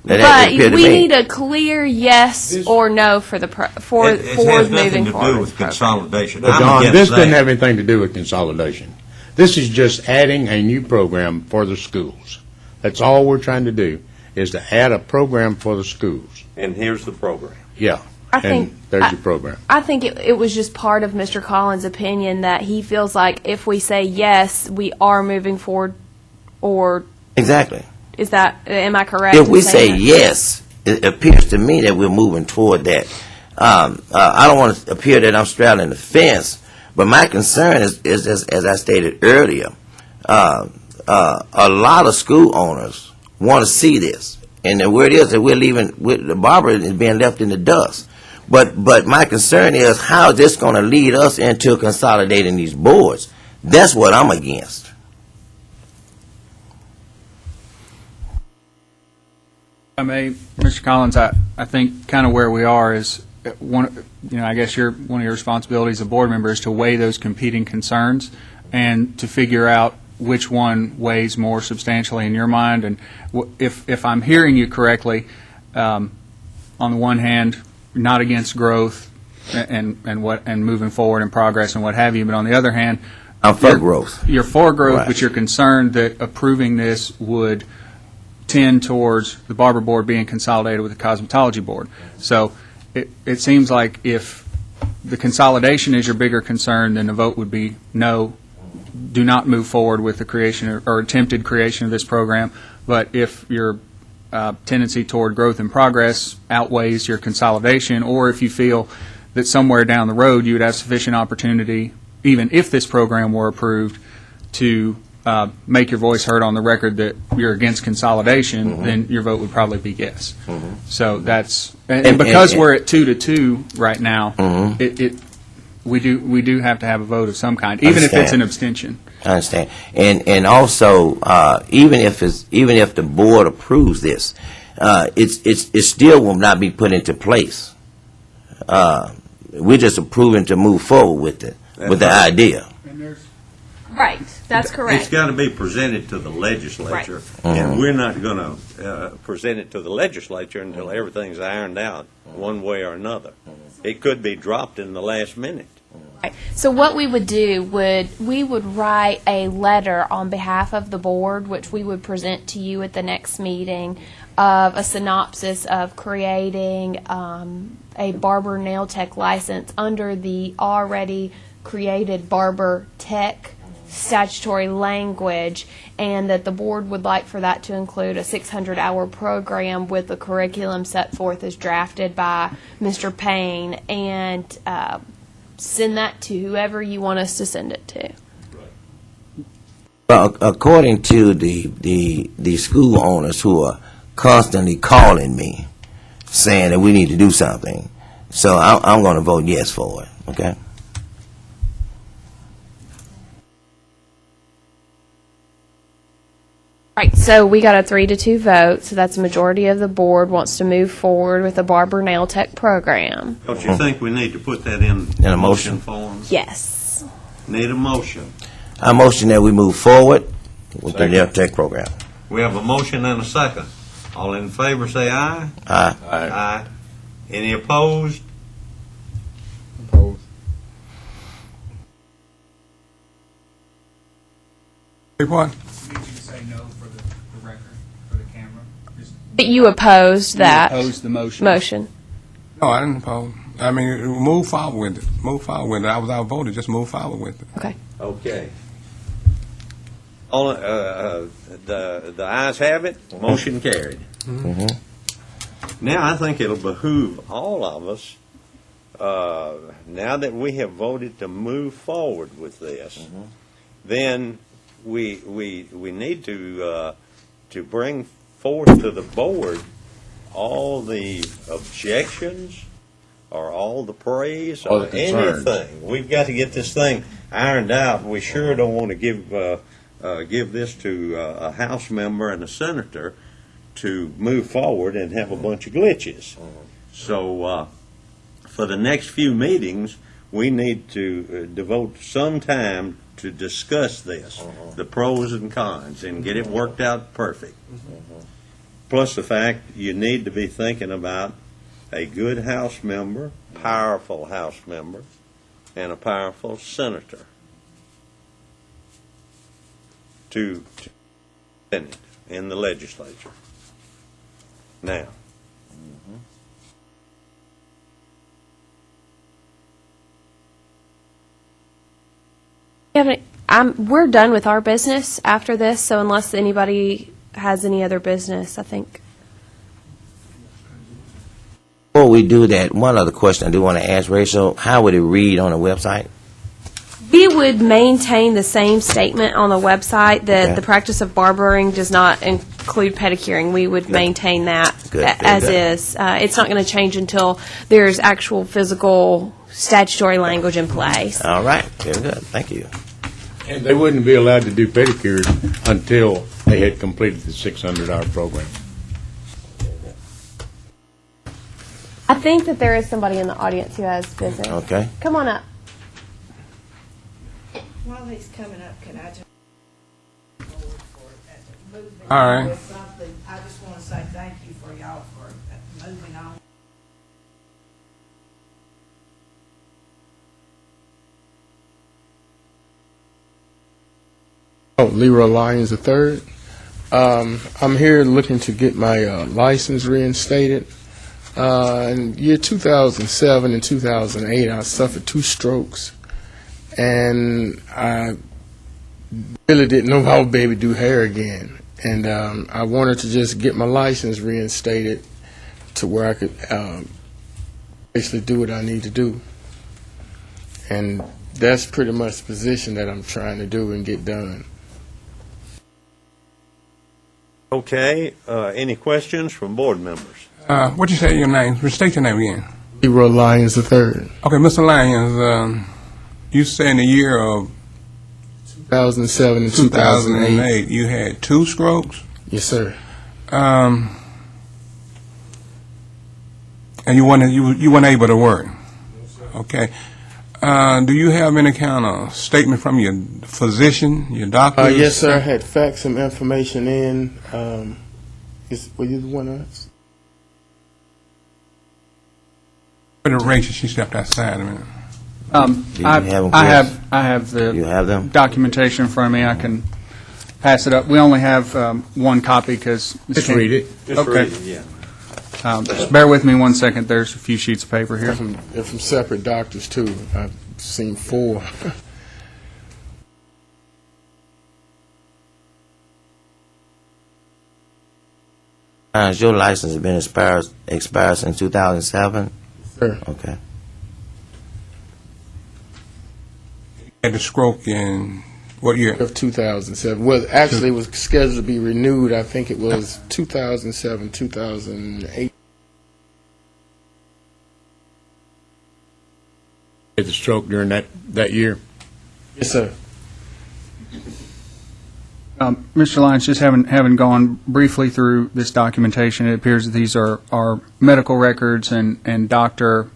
But appeared to we me. need a clear yes or no for the for It has moving nothing to forward. do with with the program. consolidation. But I'm Don, against this that. doesn't have anything to do with consolidation. This is just adding a new program for the schools. That's all we're trying to do, is to add a program for the schools. And here's the program. Yeah. I think- And there's your program. I think it was just part of Mr. Collins' opinion that he feels like if we say yes, we are moving forward, or Exactly. is that, am I correct? If in we say saying that? yes, it appears to me that we're moving toward that. I don't want to appear that I'm straddling the fence, but my concern is as I stated earlier, a lot of school owners want to see this, and the word is that we're leaving. The Barber is being left in the dust. But my concern is how is this going to lead us into consolidating these boards? That's what I'm against. I may, Mr. Collins, I think kind of where we are is one, I guess one of your responsibilities as a board member is to weigh those competing concerns and to figure out which one weighs more substantially in your mind. And if I'm hearing you correctly, on the one hand, not against growth and moving forward and progress and what have you, but on the other hand, I'm for growth. you're for growth, Right. but you're concerned that approving this would tend towards the Barber Board being consolidated with the Cosmetology Board. So it seems like if the consolidation is your bigger concern, then the vote would be no, do not move forward with the creation or attempted creation of this program. But if your tendency toward growth and progress outweighs your consolidation, or if you feel that somewhere down the road you would have sufficient opportunity, even if this program were approved, to make your voice heard on the record that you're against consolidation, then your vote would probably be yes. So that's, and because we're at 2-2 right now, we do have to have a vote of some kind, even if it's an abstention. I understand. And also, even if the board approves this, it still will not be put into place. We're just approving to move forward with it, with the idea. Right, that's It's correct. got to be presented to the legislature, and we're not going to present it to the legislature until everything's ironed out one way or another. It could be dropped in the last minute. Right. So what we would do we would write a letter on behalf of the board, which we would present to you at the next meeting, of a synopsis of creating a Barber Nail Tech license under the already created Barber Tech statutory language, and that the board would like for that to include a 600-hour program with the curriculum set forth as drafted by Mr. Payne, and send that to whoever you want us to send it to. Well, according to the school owners who are constantly calling me, saying that we need to do something, so I'm going to vote yes for it. Okay. Right, so we got a 3-2 vote, so that's a majority of the board wants to move forward with the Barber Nail Tech program. Don't you think we need to put that in a motion form? Yes. Need a motion. I motion that we move forward with the Nail Tech program. We have a motion and a second. All in favor, say aye. Aye. Aye. Any opposed? What? Need you to say no for the record, for the camera. But you opposed that Oppose the motion. motion. No, I didn't oppose. I mean, move forward with it. Move forward with it. I was outvoted. Just move forward with it. Okay. Okay. All, the ayes have it, motion carried. Now, I think it'll behoove all of us, now that we have voted to move forward with this, then we need to bring forth to the board all the objections or all the praise All or the concerns. anything. We've got to get this thing ironed out. We sure don't want to give this to a House member and a senator to move forward and have a bunch of glitches. So for the next few meetings, we need to devote some time to discuss this, the pros and cons, and get it worked out perfect. Plus the fact you need to be thinking about a good House member, powerful House member, and a powerful senator to Senate in the legislature. Now, we're done with our business after this, so unless anybody has any other business, I think. Before we do that, one other question I do want to ask Rachel, how would it read on the website? We would maintain the same statement on the website that Okay. the practice of barbering does not include pedicuring. We would maintain that Good, as good. is. It's not going to change until there's actual physical statutory language in place. All right, very good, thank you. And they wouldn't be allowed to do pedicures until they had completed the 600-hour program. I think that there is somebody in the audience who has business. Okay. Come on up. While he's coming up, can I just All right. with something? I just want to say thank you for y'all for moving on. Oh, Leroy Lyons III. I'm here looking to get my license reinstated. In year 2007 and 2008, I suffered 2 strokes, and I really didn't know if I would be able to do hair again. And I wanted to just get my license reinstated to where I could basically do what I need to do. And that's pretty much the position that I'm trying to do and get done. okay, any questions from board members? What you say your name? Restate your name again. Leroy Lyons III. Okay, Mr. Lyons, you say in the year of 2007 and 2008. 2008 you had 2 strokes, Yes, sir. and you weren't able to work. Okay. Do you have any kind of statement from your physician, your doctor? Yes, sir. I had faxed some information in. Were you the one else? Rachel, she stepped outside a minute. Do you have them, I Chris? have the You have them? documentation in front of me. I can pass it up. We only have one copy because Just read it. Just Okay. read it, yeah. Just bear with me 1 second. There's a few sheets of paper here. They're from separate doctors, too. I've seen 4. Has your license been expired since 2007? Sir. Okay. Had the stroke in what year? Of 2007. Well, actually, it was scheduled to be renewed. I think it was 2007, 2008. Had the stroke during that year. Yes, sir. Mr. Lyons, just having gone briefly through this documentation, it appears that these are medical records and doctor,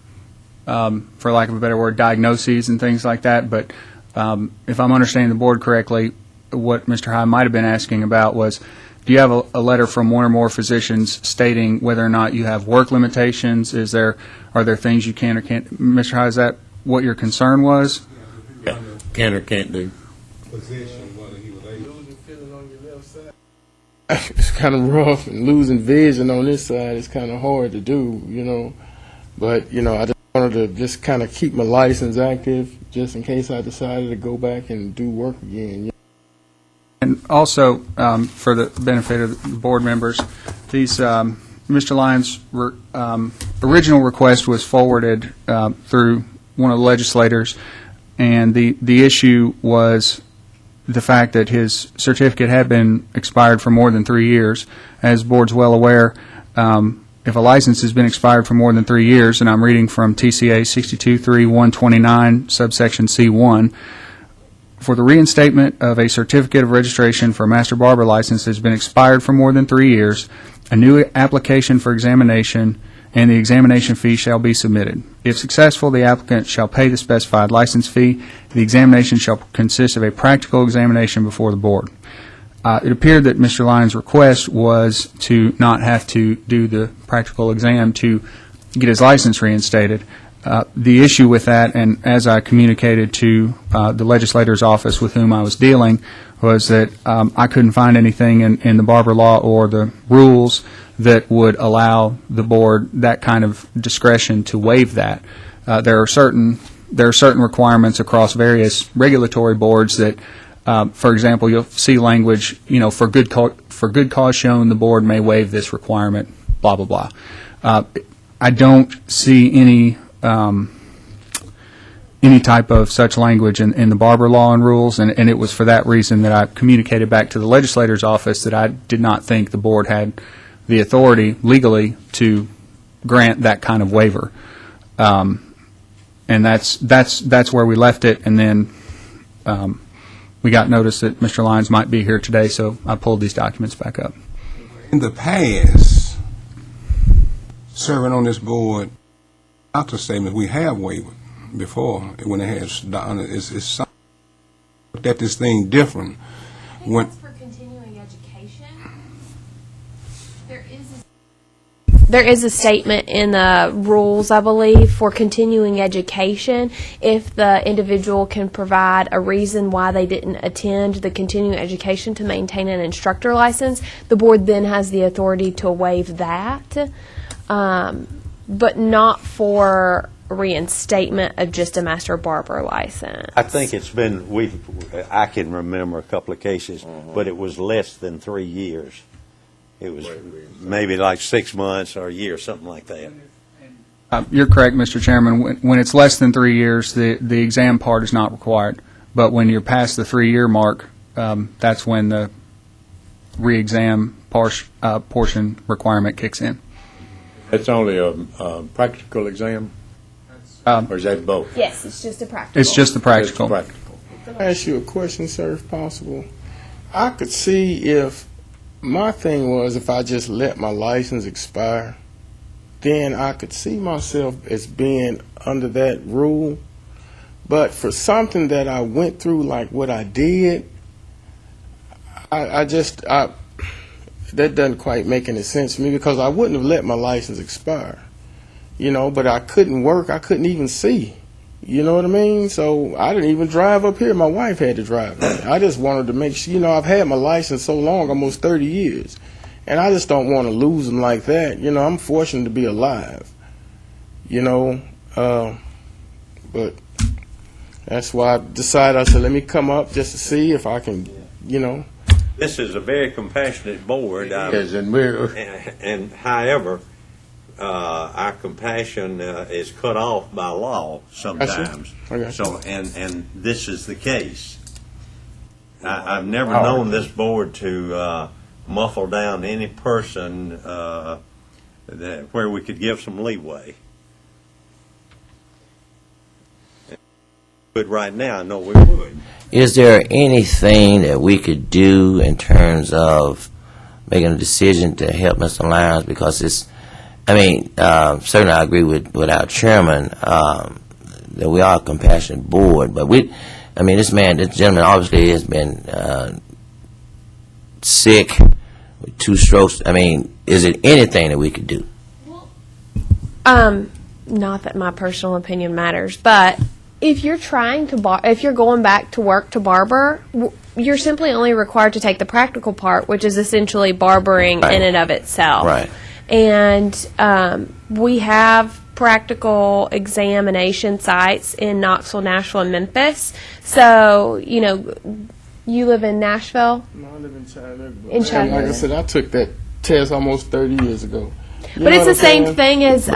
for lack of a better word, diagnoses and things like that. But if I'm understanding the board correctly, what Mr. High might have been asking about was, do you have a letter from one or more physicians stating whether or not you have work limitations? Are there things you can or can't? Mr. High, is that what your concern was? Yeah. Can or can't do. It's kind of rough, and losing vision on this side is kind of hard to do, you know. But, you know, I just wanted to just kind of keep my license active just in case I decided to go back and do work again. You know? And also, for the benefit of the board members, these Mr. Lyons' original request was forwarded through one of the legislators, and the issue was the fact that his certificate had been expired for more than 3 years. As the board's well aware, if a license has been expired for more than 3 years, and I'm reading from TCA 623129, subsection C1, for the reinstatement of a certificate of registration for a master barber license has been expired for more than 3 years, a new application for examination and the examination fee shall be submitted. If successful, the applicant shall pay the specified license fee. The examination shall consist of a practical examination before the board. It appeared that Mr. Lyons' request was to not have to do the practical exam to get his license reinstated. The issue with that, and as I communicated to the legislator's office with whom I was dealing, was that I couldn't find anything in the Barber law or the rules that would allow the board that kind of discretion to waive that. There are certain requirements across various regulatory boards that, for example, you'll see language, for good cause shown, the board may waive this requirement, blah, blah, blah. I don't see any type of such language in the Barber law and rules, and it was for that reason that I communicated back to the legislator's office that I did not think the board had the authority legally to grant that kind of waiver. And that's where we left it, and then we got notice that Mr. Lyons might be here today, so I pulled these documents back up. In the past, serving on this board, doctor statement we have waived before when it has done it's looked at this thing different. That's for continuing education. There is a statement in the rules, I believe, for continuing education. If the individual can provide a reason why they didn't attend the continuing education to maintain an instructor license, the board then has the authority to waive that, but not for reinstatement of just a master barber license. I think it's been, I can remember a couple of cases, but it was less than 3 years. It was maybe like 6 months or a year, something like that. You're correct, Mr. Chairman. When it's less than 3 years, the exam part is not required. But when you're past the 3-year mark, that's when the re-exam portion requirement kicks in. It's only a practical exam? Or is that both? Yes, it's just a practical. It's just the practical. It's practical. Can I ask you a question, sir, if possible? I could see if my thing was if I just let my license expire, then I could see myself as being under that rule. But for something that I went through, like what I did, that doesn't quite make any sense to me, because I wouldn't have let my license expire, but I couldn't work, I couldn't even see, you know what I mean? So I didn't even drive up here. My wife had to drive me. I just wanted to make sure, I've had my license so long, almost 30 years, and I just don't want to lose them like that. I'm fortunate to be alive, but that's why I decided, I said, let me come up just to see if I can, This is a very compassionate board. And however, our compassion is cut off by law sometimes. So, and this is the case. I've never known this board to muffle down any person where we could give some leeway. But right now, I know we would. Is there anything that we could do in terms of making a decision to help Mr. Lyons? Because certainly I agree with our chairman that we are a compassionate board, but this gentleman obviously has been sick with 2 strokes. Is it anything that we could do? Not that my personal opinion matters, but if you're if you're going back to work to barber, you're simply only required to take the practical part, which is essentially barbering in and of itself. Right. And we have practical examination sites in Knoxville, Nashville, and Memphis. So, you live in Nashville? No, I live in Chattanooga. In Chattanooga. Like I said, I took that test almost 30 years ago. But it's the same thing as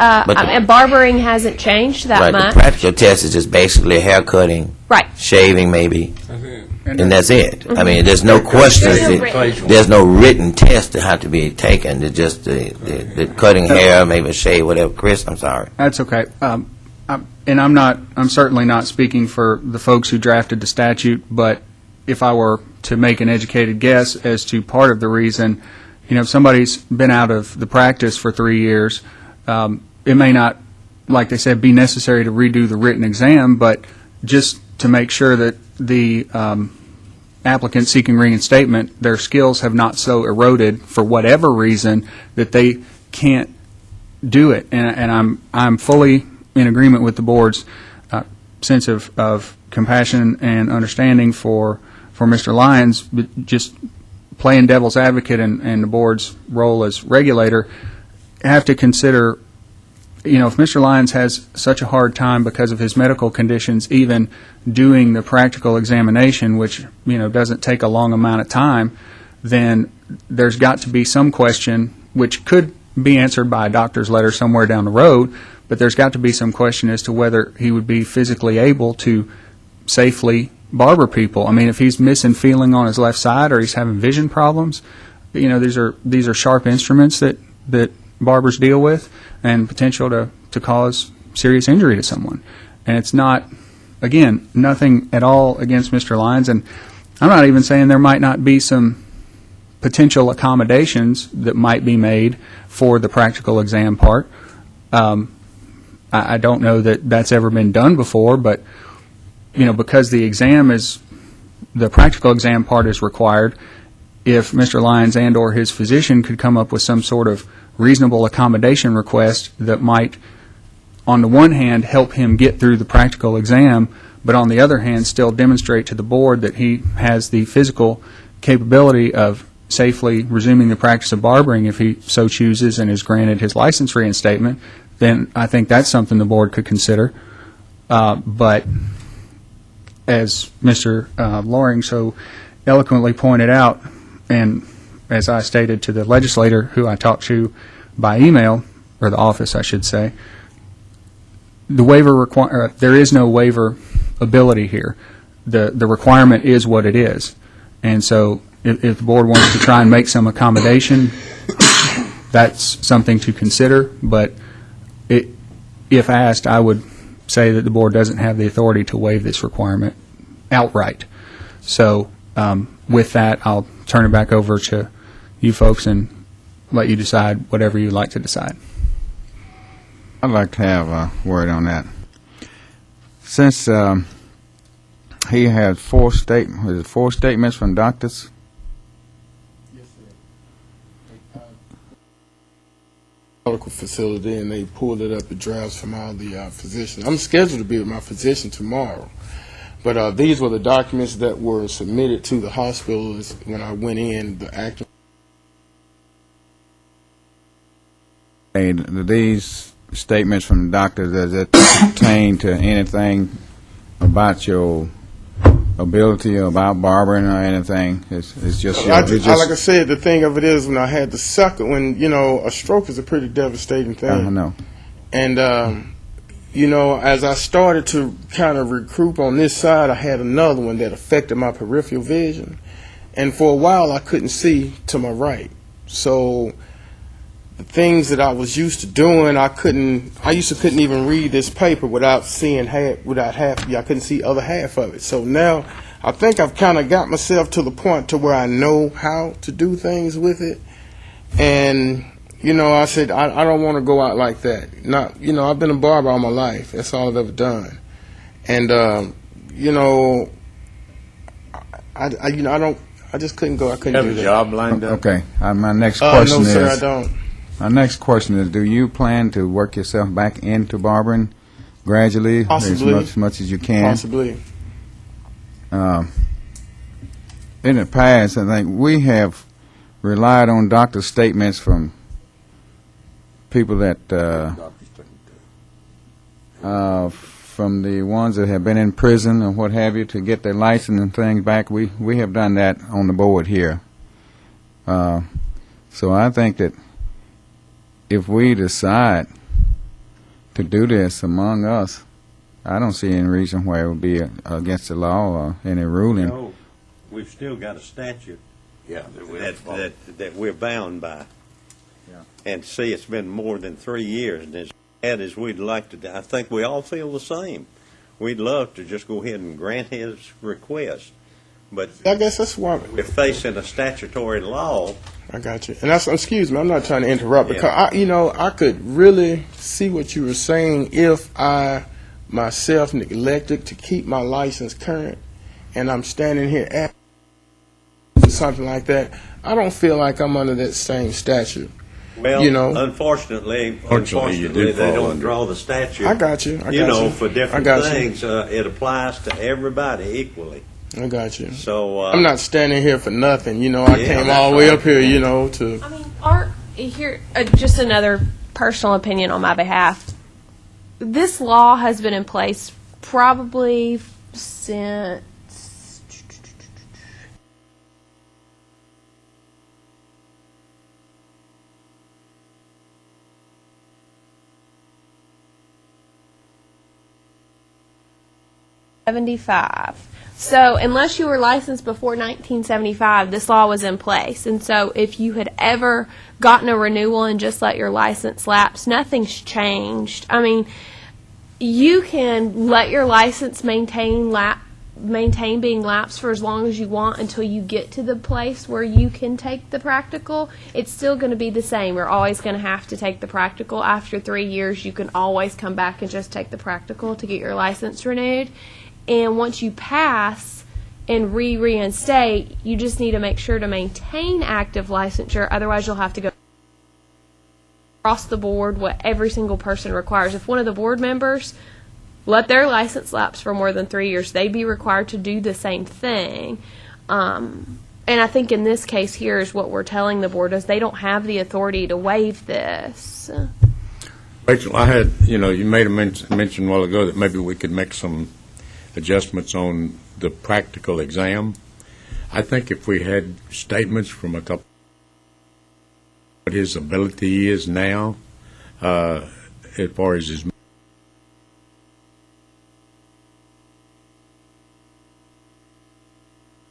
barbering hasn't changed that much. The practical test is just basically hair cutting, shaving maybe, and that's it. There's no questions. There's no written test that have to be taken. It's just the cutting hair, maybe shave, whatever. Chris, I'm sorry. That's okay. I'm certainly not speaking for the folks who drafted the statute, but if I were to make an educated guess as to part of the reason, if somebody's been out of the practice for 3 years, it may not, like they said, be necessary to redo the written exam, but just to make sure that the applicant seeking reinstatement, their skills have not so eroded for whatever reason that they can't do it. And I'm fully in agreement with the board's sense of compassion and understanding for Mr. Lyons, but just playing devil's advocate and the board's role as regulator, have to consider, if Mr. Lyons has such a hard time because of his medical conditions, even doing the practical examination, which, doesn't take a long amount of time, then there's got to be some question, which could be answered by a doctor's letter somewhere down the road, but there's got to be some question as to whether he would be physically able to safely barber people. I mean, if he's missing feeling on his left side or he's having vision problems, these are sharp instruments that barbers deal with, and potential to cause serious injury to someone. And it's not, again, nothing at all against Mr. Lyons, and I'm not even saying there might not be some potential accommodations that might be made for the practical exam part. I don't know that that's ever been done before, but because the practical exam part is required, if Mr. Lyons and or his physician could come up with some sort of reasonable accommodation request that might, on the one hand, help him get through the practical exam, but on the other hand, still demonstrate to the board that he has the physical capability of safely resuming the practice of barbering if he so chooses and is granted his license reinstatement, then I think that's something the board could consider. But as Mr. Loring so eloquently pointed out, and as I stated to the legislator who I talked to by email, or the office, I should say, the waiver there is no waiver ability here. The requirement is what it is. And so if the board wants to try and make some accommodation, that's something to consider. But if asked, I would say that the board doesn't have the authority to waive this requirement outright. So with that, I'll turn it back over to you folks and let you decide whatever you'd like to decide. I'd like to have a word on that. Since he had four statements from doctors. Yes, sir. Medical facility, and they pulled it up, the drafts from all the physicians. I'm scheduled to be with my physician tomorrow, but these were the documents that were submitted to the hospital when I went in. The actual. These statements from the doctors, does it pertain to anything about your ability, about barbering or anything? It's just like I said, the thing of it is, when I had the second, a stroke is a pretty devastating thing. I know. And as I started to kind of recoup on this side, I had another one that affected my peripheral vision, and for a while I couldn't see to my right. So the things that I was used to doing, I used to couldn't even read this paper without seeing half. I couldn't see other half of it. So now I think I've kind of got myself to the point to where I know how to do things with it. And I said I don't want to go out like that. I've been a barber all my life. That's all I've ever done. And I just couldn't go. I couldn't do that. Have a job lined up? Okay. My next question no, is. sir, I don't. My next question is: do you plan to work yourself back into barbering gradually, Possibly. as much as you can? Possibly. In the past, I think we have relied on doctor statements from people that from the ones that have been in prison and what have you to get their license and things back. We have done that on the board here. So I think that if we decide to do this among us, I don't see any reason why it would be against the law or any ruling. No, we've still got a statute that we're bound by. Yeah. And see, it's been more than 3 years, and as bad as we'd like to do, I think we all feel the same. We'd love to just go ahead and grant his request, but I guess that's why we're facing a statutory law. I got you. And excuse me, I'm not trying to interrupt, Yeah. because I could really see what you were saying if I myself neglected to keep my license current, and I'm standing here at something like that, I don't feel like I'm under that same statute. Well, You know. unfortunately, You do they fall don't under. draw the statute. I got you. You know, for I different got you. things, it applies to everybody equally. I got you. So, I'm not standing here for nothing. You know, I Yeah, came that's all the way right. up here, you know, to. I mean, here, just another personal opinion on my behalf. This law has been in place probably since '75. So unless you were licensed before 1975, this law was in place. And so if you had ever gotten a renewal and just let your license lapse, nothing's changed. I mean, you can let your license maintain being lapsed for as long as you want until you get to the place where you can take the practical. It's still going to be the same. You're always going to have to take the practical. After 3 years, you can always come back and just take the practical to get your license renewed. And once you pass and reinstate, you just need to make sure to maintain active licensure. Otherwise, you'll have to go across the board what every single person requires. If one of the board members let their license lapse for more than 3 years, they'd be required to do the same thing. And I think in this case here is what we're telling the board is they don't have the authority to waive this. Rachel, you made a mention a while ago that maybe we could make some adjustments on the practical exam. I think if we had statements from a couple what his ability is now, as far as his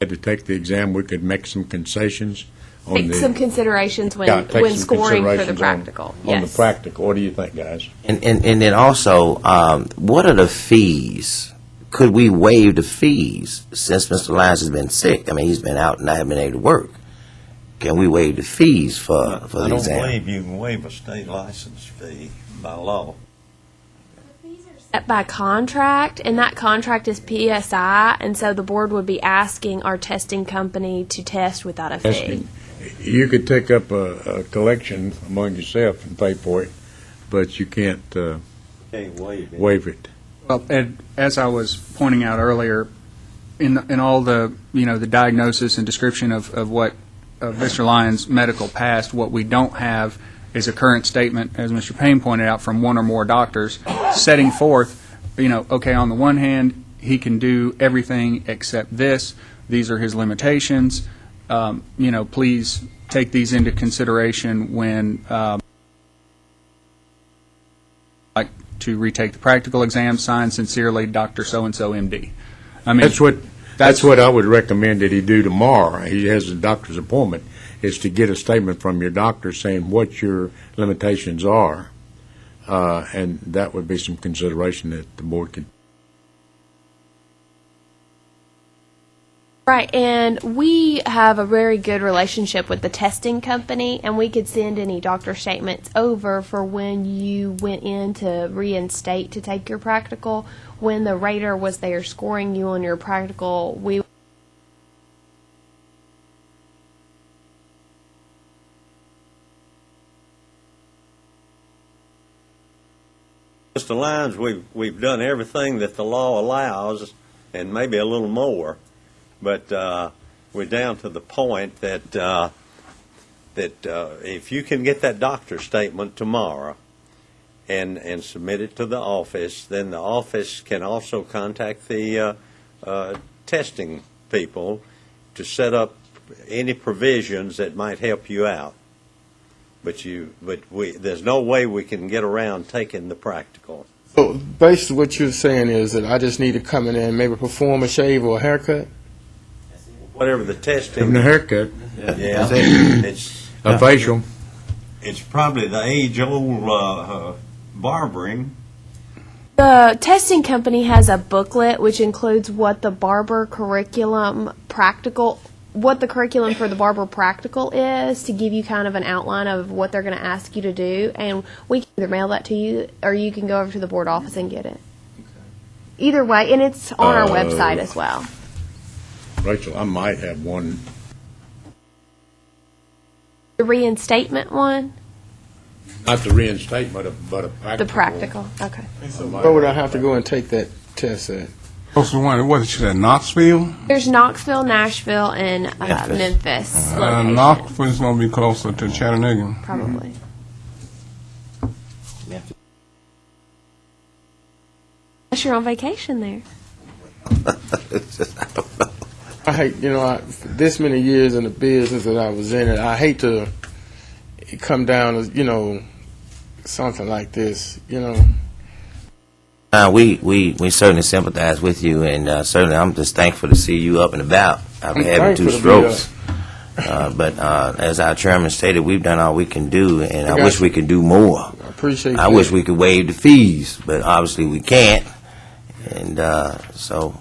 had to take the exam, we could make some concessions on Take some considerations when take some scoring for the considerations practical. on the Yes. practical. What do you think, guys? And then also, what are the fees? Could we waive the fees since Mr. Lyons has been sick? I mean, he's been out and not been able to work. Can we waive the fees for I the don't exam? believe you can waive a state license fee by law. Set by contract, and that contract is PSI, and so the board would be asking our testing company to test without a fee. Testing. You could take up a collection among yourself and pay for it, but you can't Can't waive it. waive it. Well, Ed, as I was pointing out earlier, in all the, the diagnosis and description of what Mr. Lyons' medical past, what we don't have is a current statement, as Mr. Payne pointed out, from one or more doctors, setting forth, okay, on the one hand, he can do everything except this. These are his limitations. Please take these into consideration when like to retake the practical exam. Signed, sincerely, Dr. So-and-so, MD. I mean, That's what I would recommend that he do tomorrow. He has a doctor's appointment, is to get a statement from your doctor saying what your limitations are. And that would be some consideration that the board could. Right, and we have a very good relationship with the testing company, and we could send any doctor statements over for when you went in to reinstate to take your practical. When the rater was there scoring you on your practical, we Mr. Lyons, we've done everything that the law allows, and maybe a little more, but we're down to the point that if you can get that doctor's statement tomorrow and submit it to the office, then the office can also contact the testing people to set up any provisions that might help you out. But there's no way we can get around taking the practical. So basically what you're saying is that I just need to come in there and maybe perform a shave or a haircut? Whatever the testing. Having a haircut, Yeah, it's a facial. it's probably the age-old barbering. The testing company has a booklet which includes what the Barber curriculum what the curriculum for the Barber practical is, to give you kind of an outline of what they're going to ask you to do, and we can either mail that to you or you can go over to the board office and get it. Either way, and it's on our website as well. Rachel, I might have one The reinstatement one? Not the reinstatement, but a practical. The practical, okay. Where would I have to go and take that test at? What's the one, what did you say, Knoxville? There's Knoxville, Nashville, and Memphis. Memphis location, Knoxville's going to be closer to Chattanooga. probably. Unless you're on vacation there. I hate, this many years in the business that I was in it, I hate to come down as, something like this, We certainly sympathize with you, and certainly I'm just thankful to see you up and about after having two strokes. But as our chairman stated, we've done all we can do, and I wish we could do more. I appreciate I that. wish we could waive the fees, but obviously we can't. And so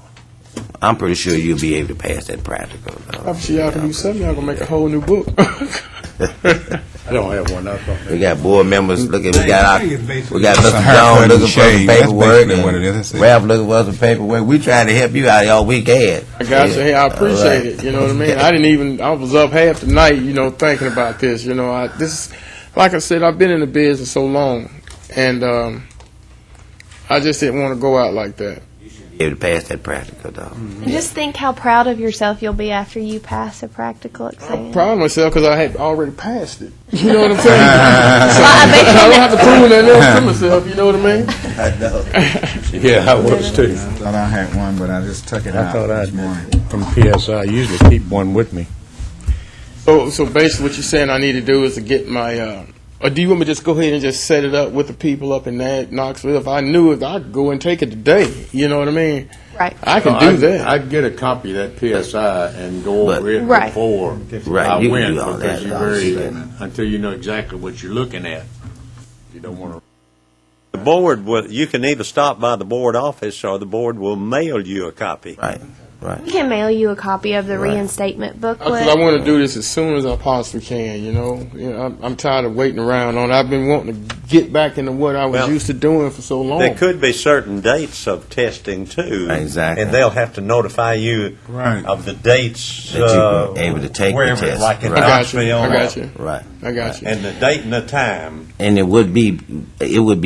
I'm pretty sure you'll be able to pass that practical. Obviously, y'all can do something. Y'all gonna make a whole new book. I don't have one. We got board members looking. We got It's a Mr. haircut Jones and looking for some shave. That's paperwork, basically what it is. That's and it. Ralph looking for some paperwork. We trying to help you out all we can. I got you. Hey, I appreciate All right. it. You know what I mean? I was up half the night, thinking about this. Like I said, I've been in the business so long, and I just didn't want to go out like that. Be able to pass that practical, though. And just think how proud of yourself you'll be after you pass a practical exam. I'm proud of myself because I had already passed it. You know what I'm saying? I bet I you don't have to prove nothing else to myself. You know what I mean? I know. Yeah, I was too. I thought I had one, but I just took it I out thought this I'd morning. from PSI. I usually keep one with me. So basically, what you're saying I need to do is to get my. Or do you want me to just go ahead and just set it up with the people up in Knoxville? If I knew it, I'd go and take it today. You know what I mean? Right. I can do that. I'd get a copy of that PSI and go over it Right. before Right, I you can went, do all because that. until you know exactly what you're looking at. You don't want to. The board will, you can either stop by the board office or the board will mail you a copy. Right. We can mail you a copy of the Right. reinstatement booklet. Because I want to do this as soon as I possibly can. I'm tired of waiting around on it. I've been wanting to get back into what I was Well, used to doing for so long. There could be certain dates of testing too. Exactly. And they'll have to notify you Right. of the dates. That you can able to take the wherever, test. like in Right. I got you. Knoxville. I got you. Right. I got you. And the date and the time. And it would be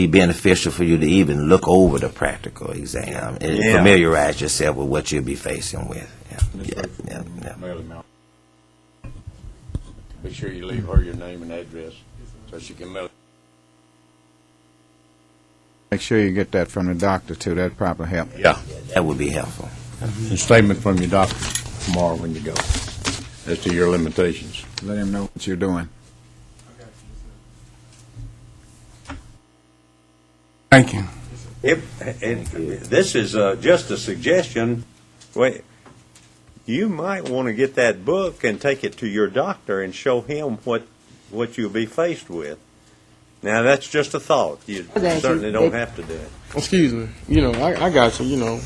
beneficial for you to even look over the practical exam and Yeah. familiarize yourself with what you'll be facing with. Yeah. Mail them out. Be sure you leave her your name and address so she can mail it. Make sure you get that from the doctor, too. That'd probably help. Yeah. That would be helpful. A statement from your doctor tomorrow when you go as to your limitations. Let him know what you're doing. Thank you. This is just a suggestion. Wait, you might want to get that book and take it to your doctor and show him what you'll be faced with. Now, that's just a thought. You certainly don't have to do it. Excuse me. I got you,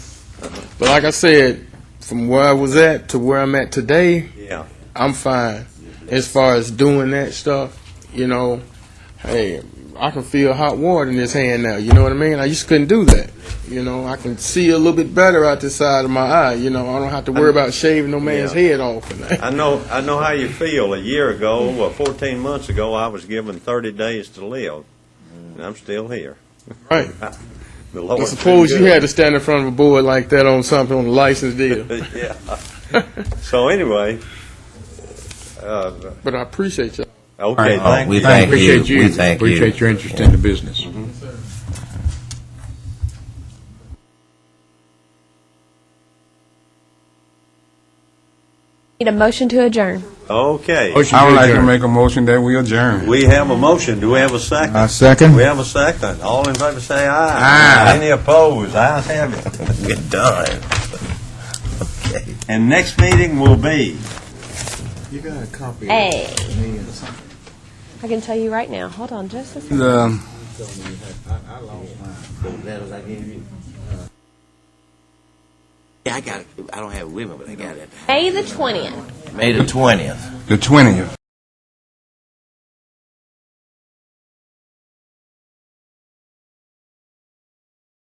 But like I said, from where I was at to where I'm at today, Yeah. I'm fine. As far as doing that stuff, hey, I can feel hot water in this hand now. You know what I mean? I used to couldn't do that. I can see a little bit better out the side of my eye. I don't have to worry about shaving no man's head off. I know how you feel. A year ago, 14 months ago, I was given 30 days to live, and I'm still here. Right. The I Lord's suppose been you good. had to stand in front of a board like that on something on a license deal. Yeah. So anyway, But I appreciate you. okay. Oh, Thank we you. thank you. Appreciate you. We thank you. Appreciate your interest in the business. Need a motion to adjourn. Okay. Motion I would to like to adjourn. make a motion that we adjourn. We have a motion. Do we have a second? A second? We have a second. All in favor say aye. Aye. Any opposed? Ayes have it. Good done. Okay. And next meeting will be. Hey. I can tell you right now. Hold on just a second. The Yeah, I got it. I don't have it with me, but I got it. May the 20th. May the 20th. the 20th.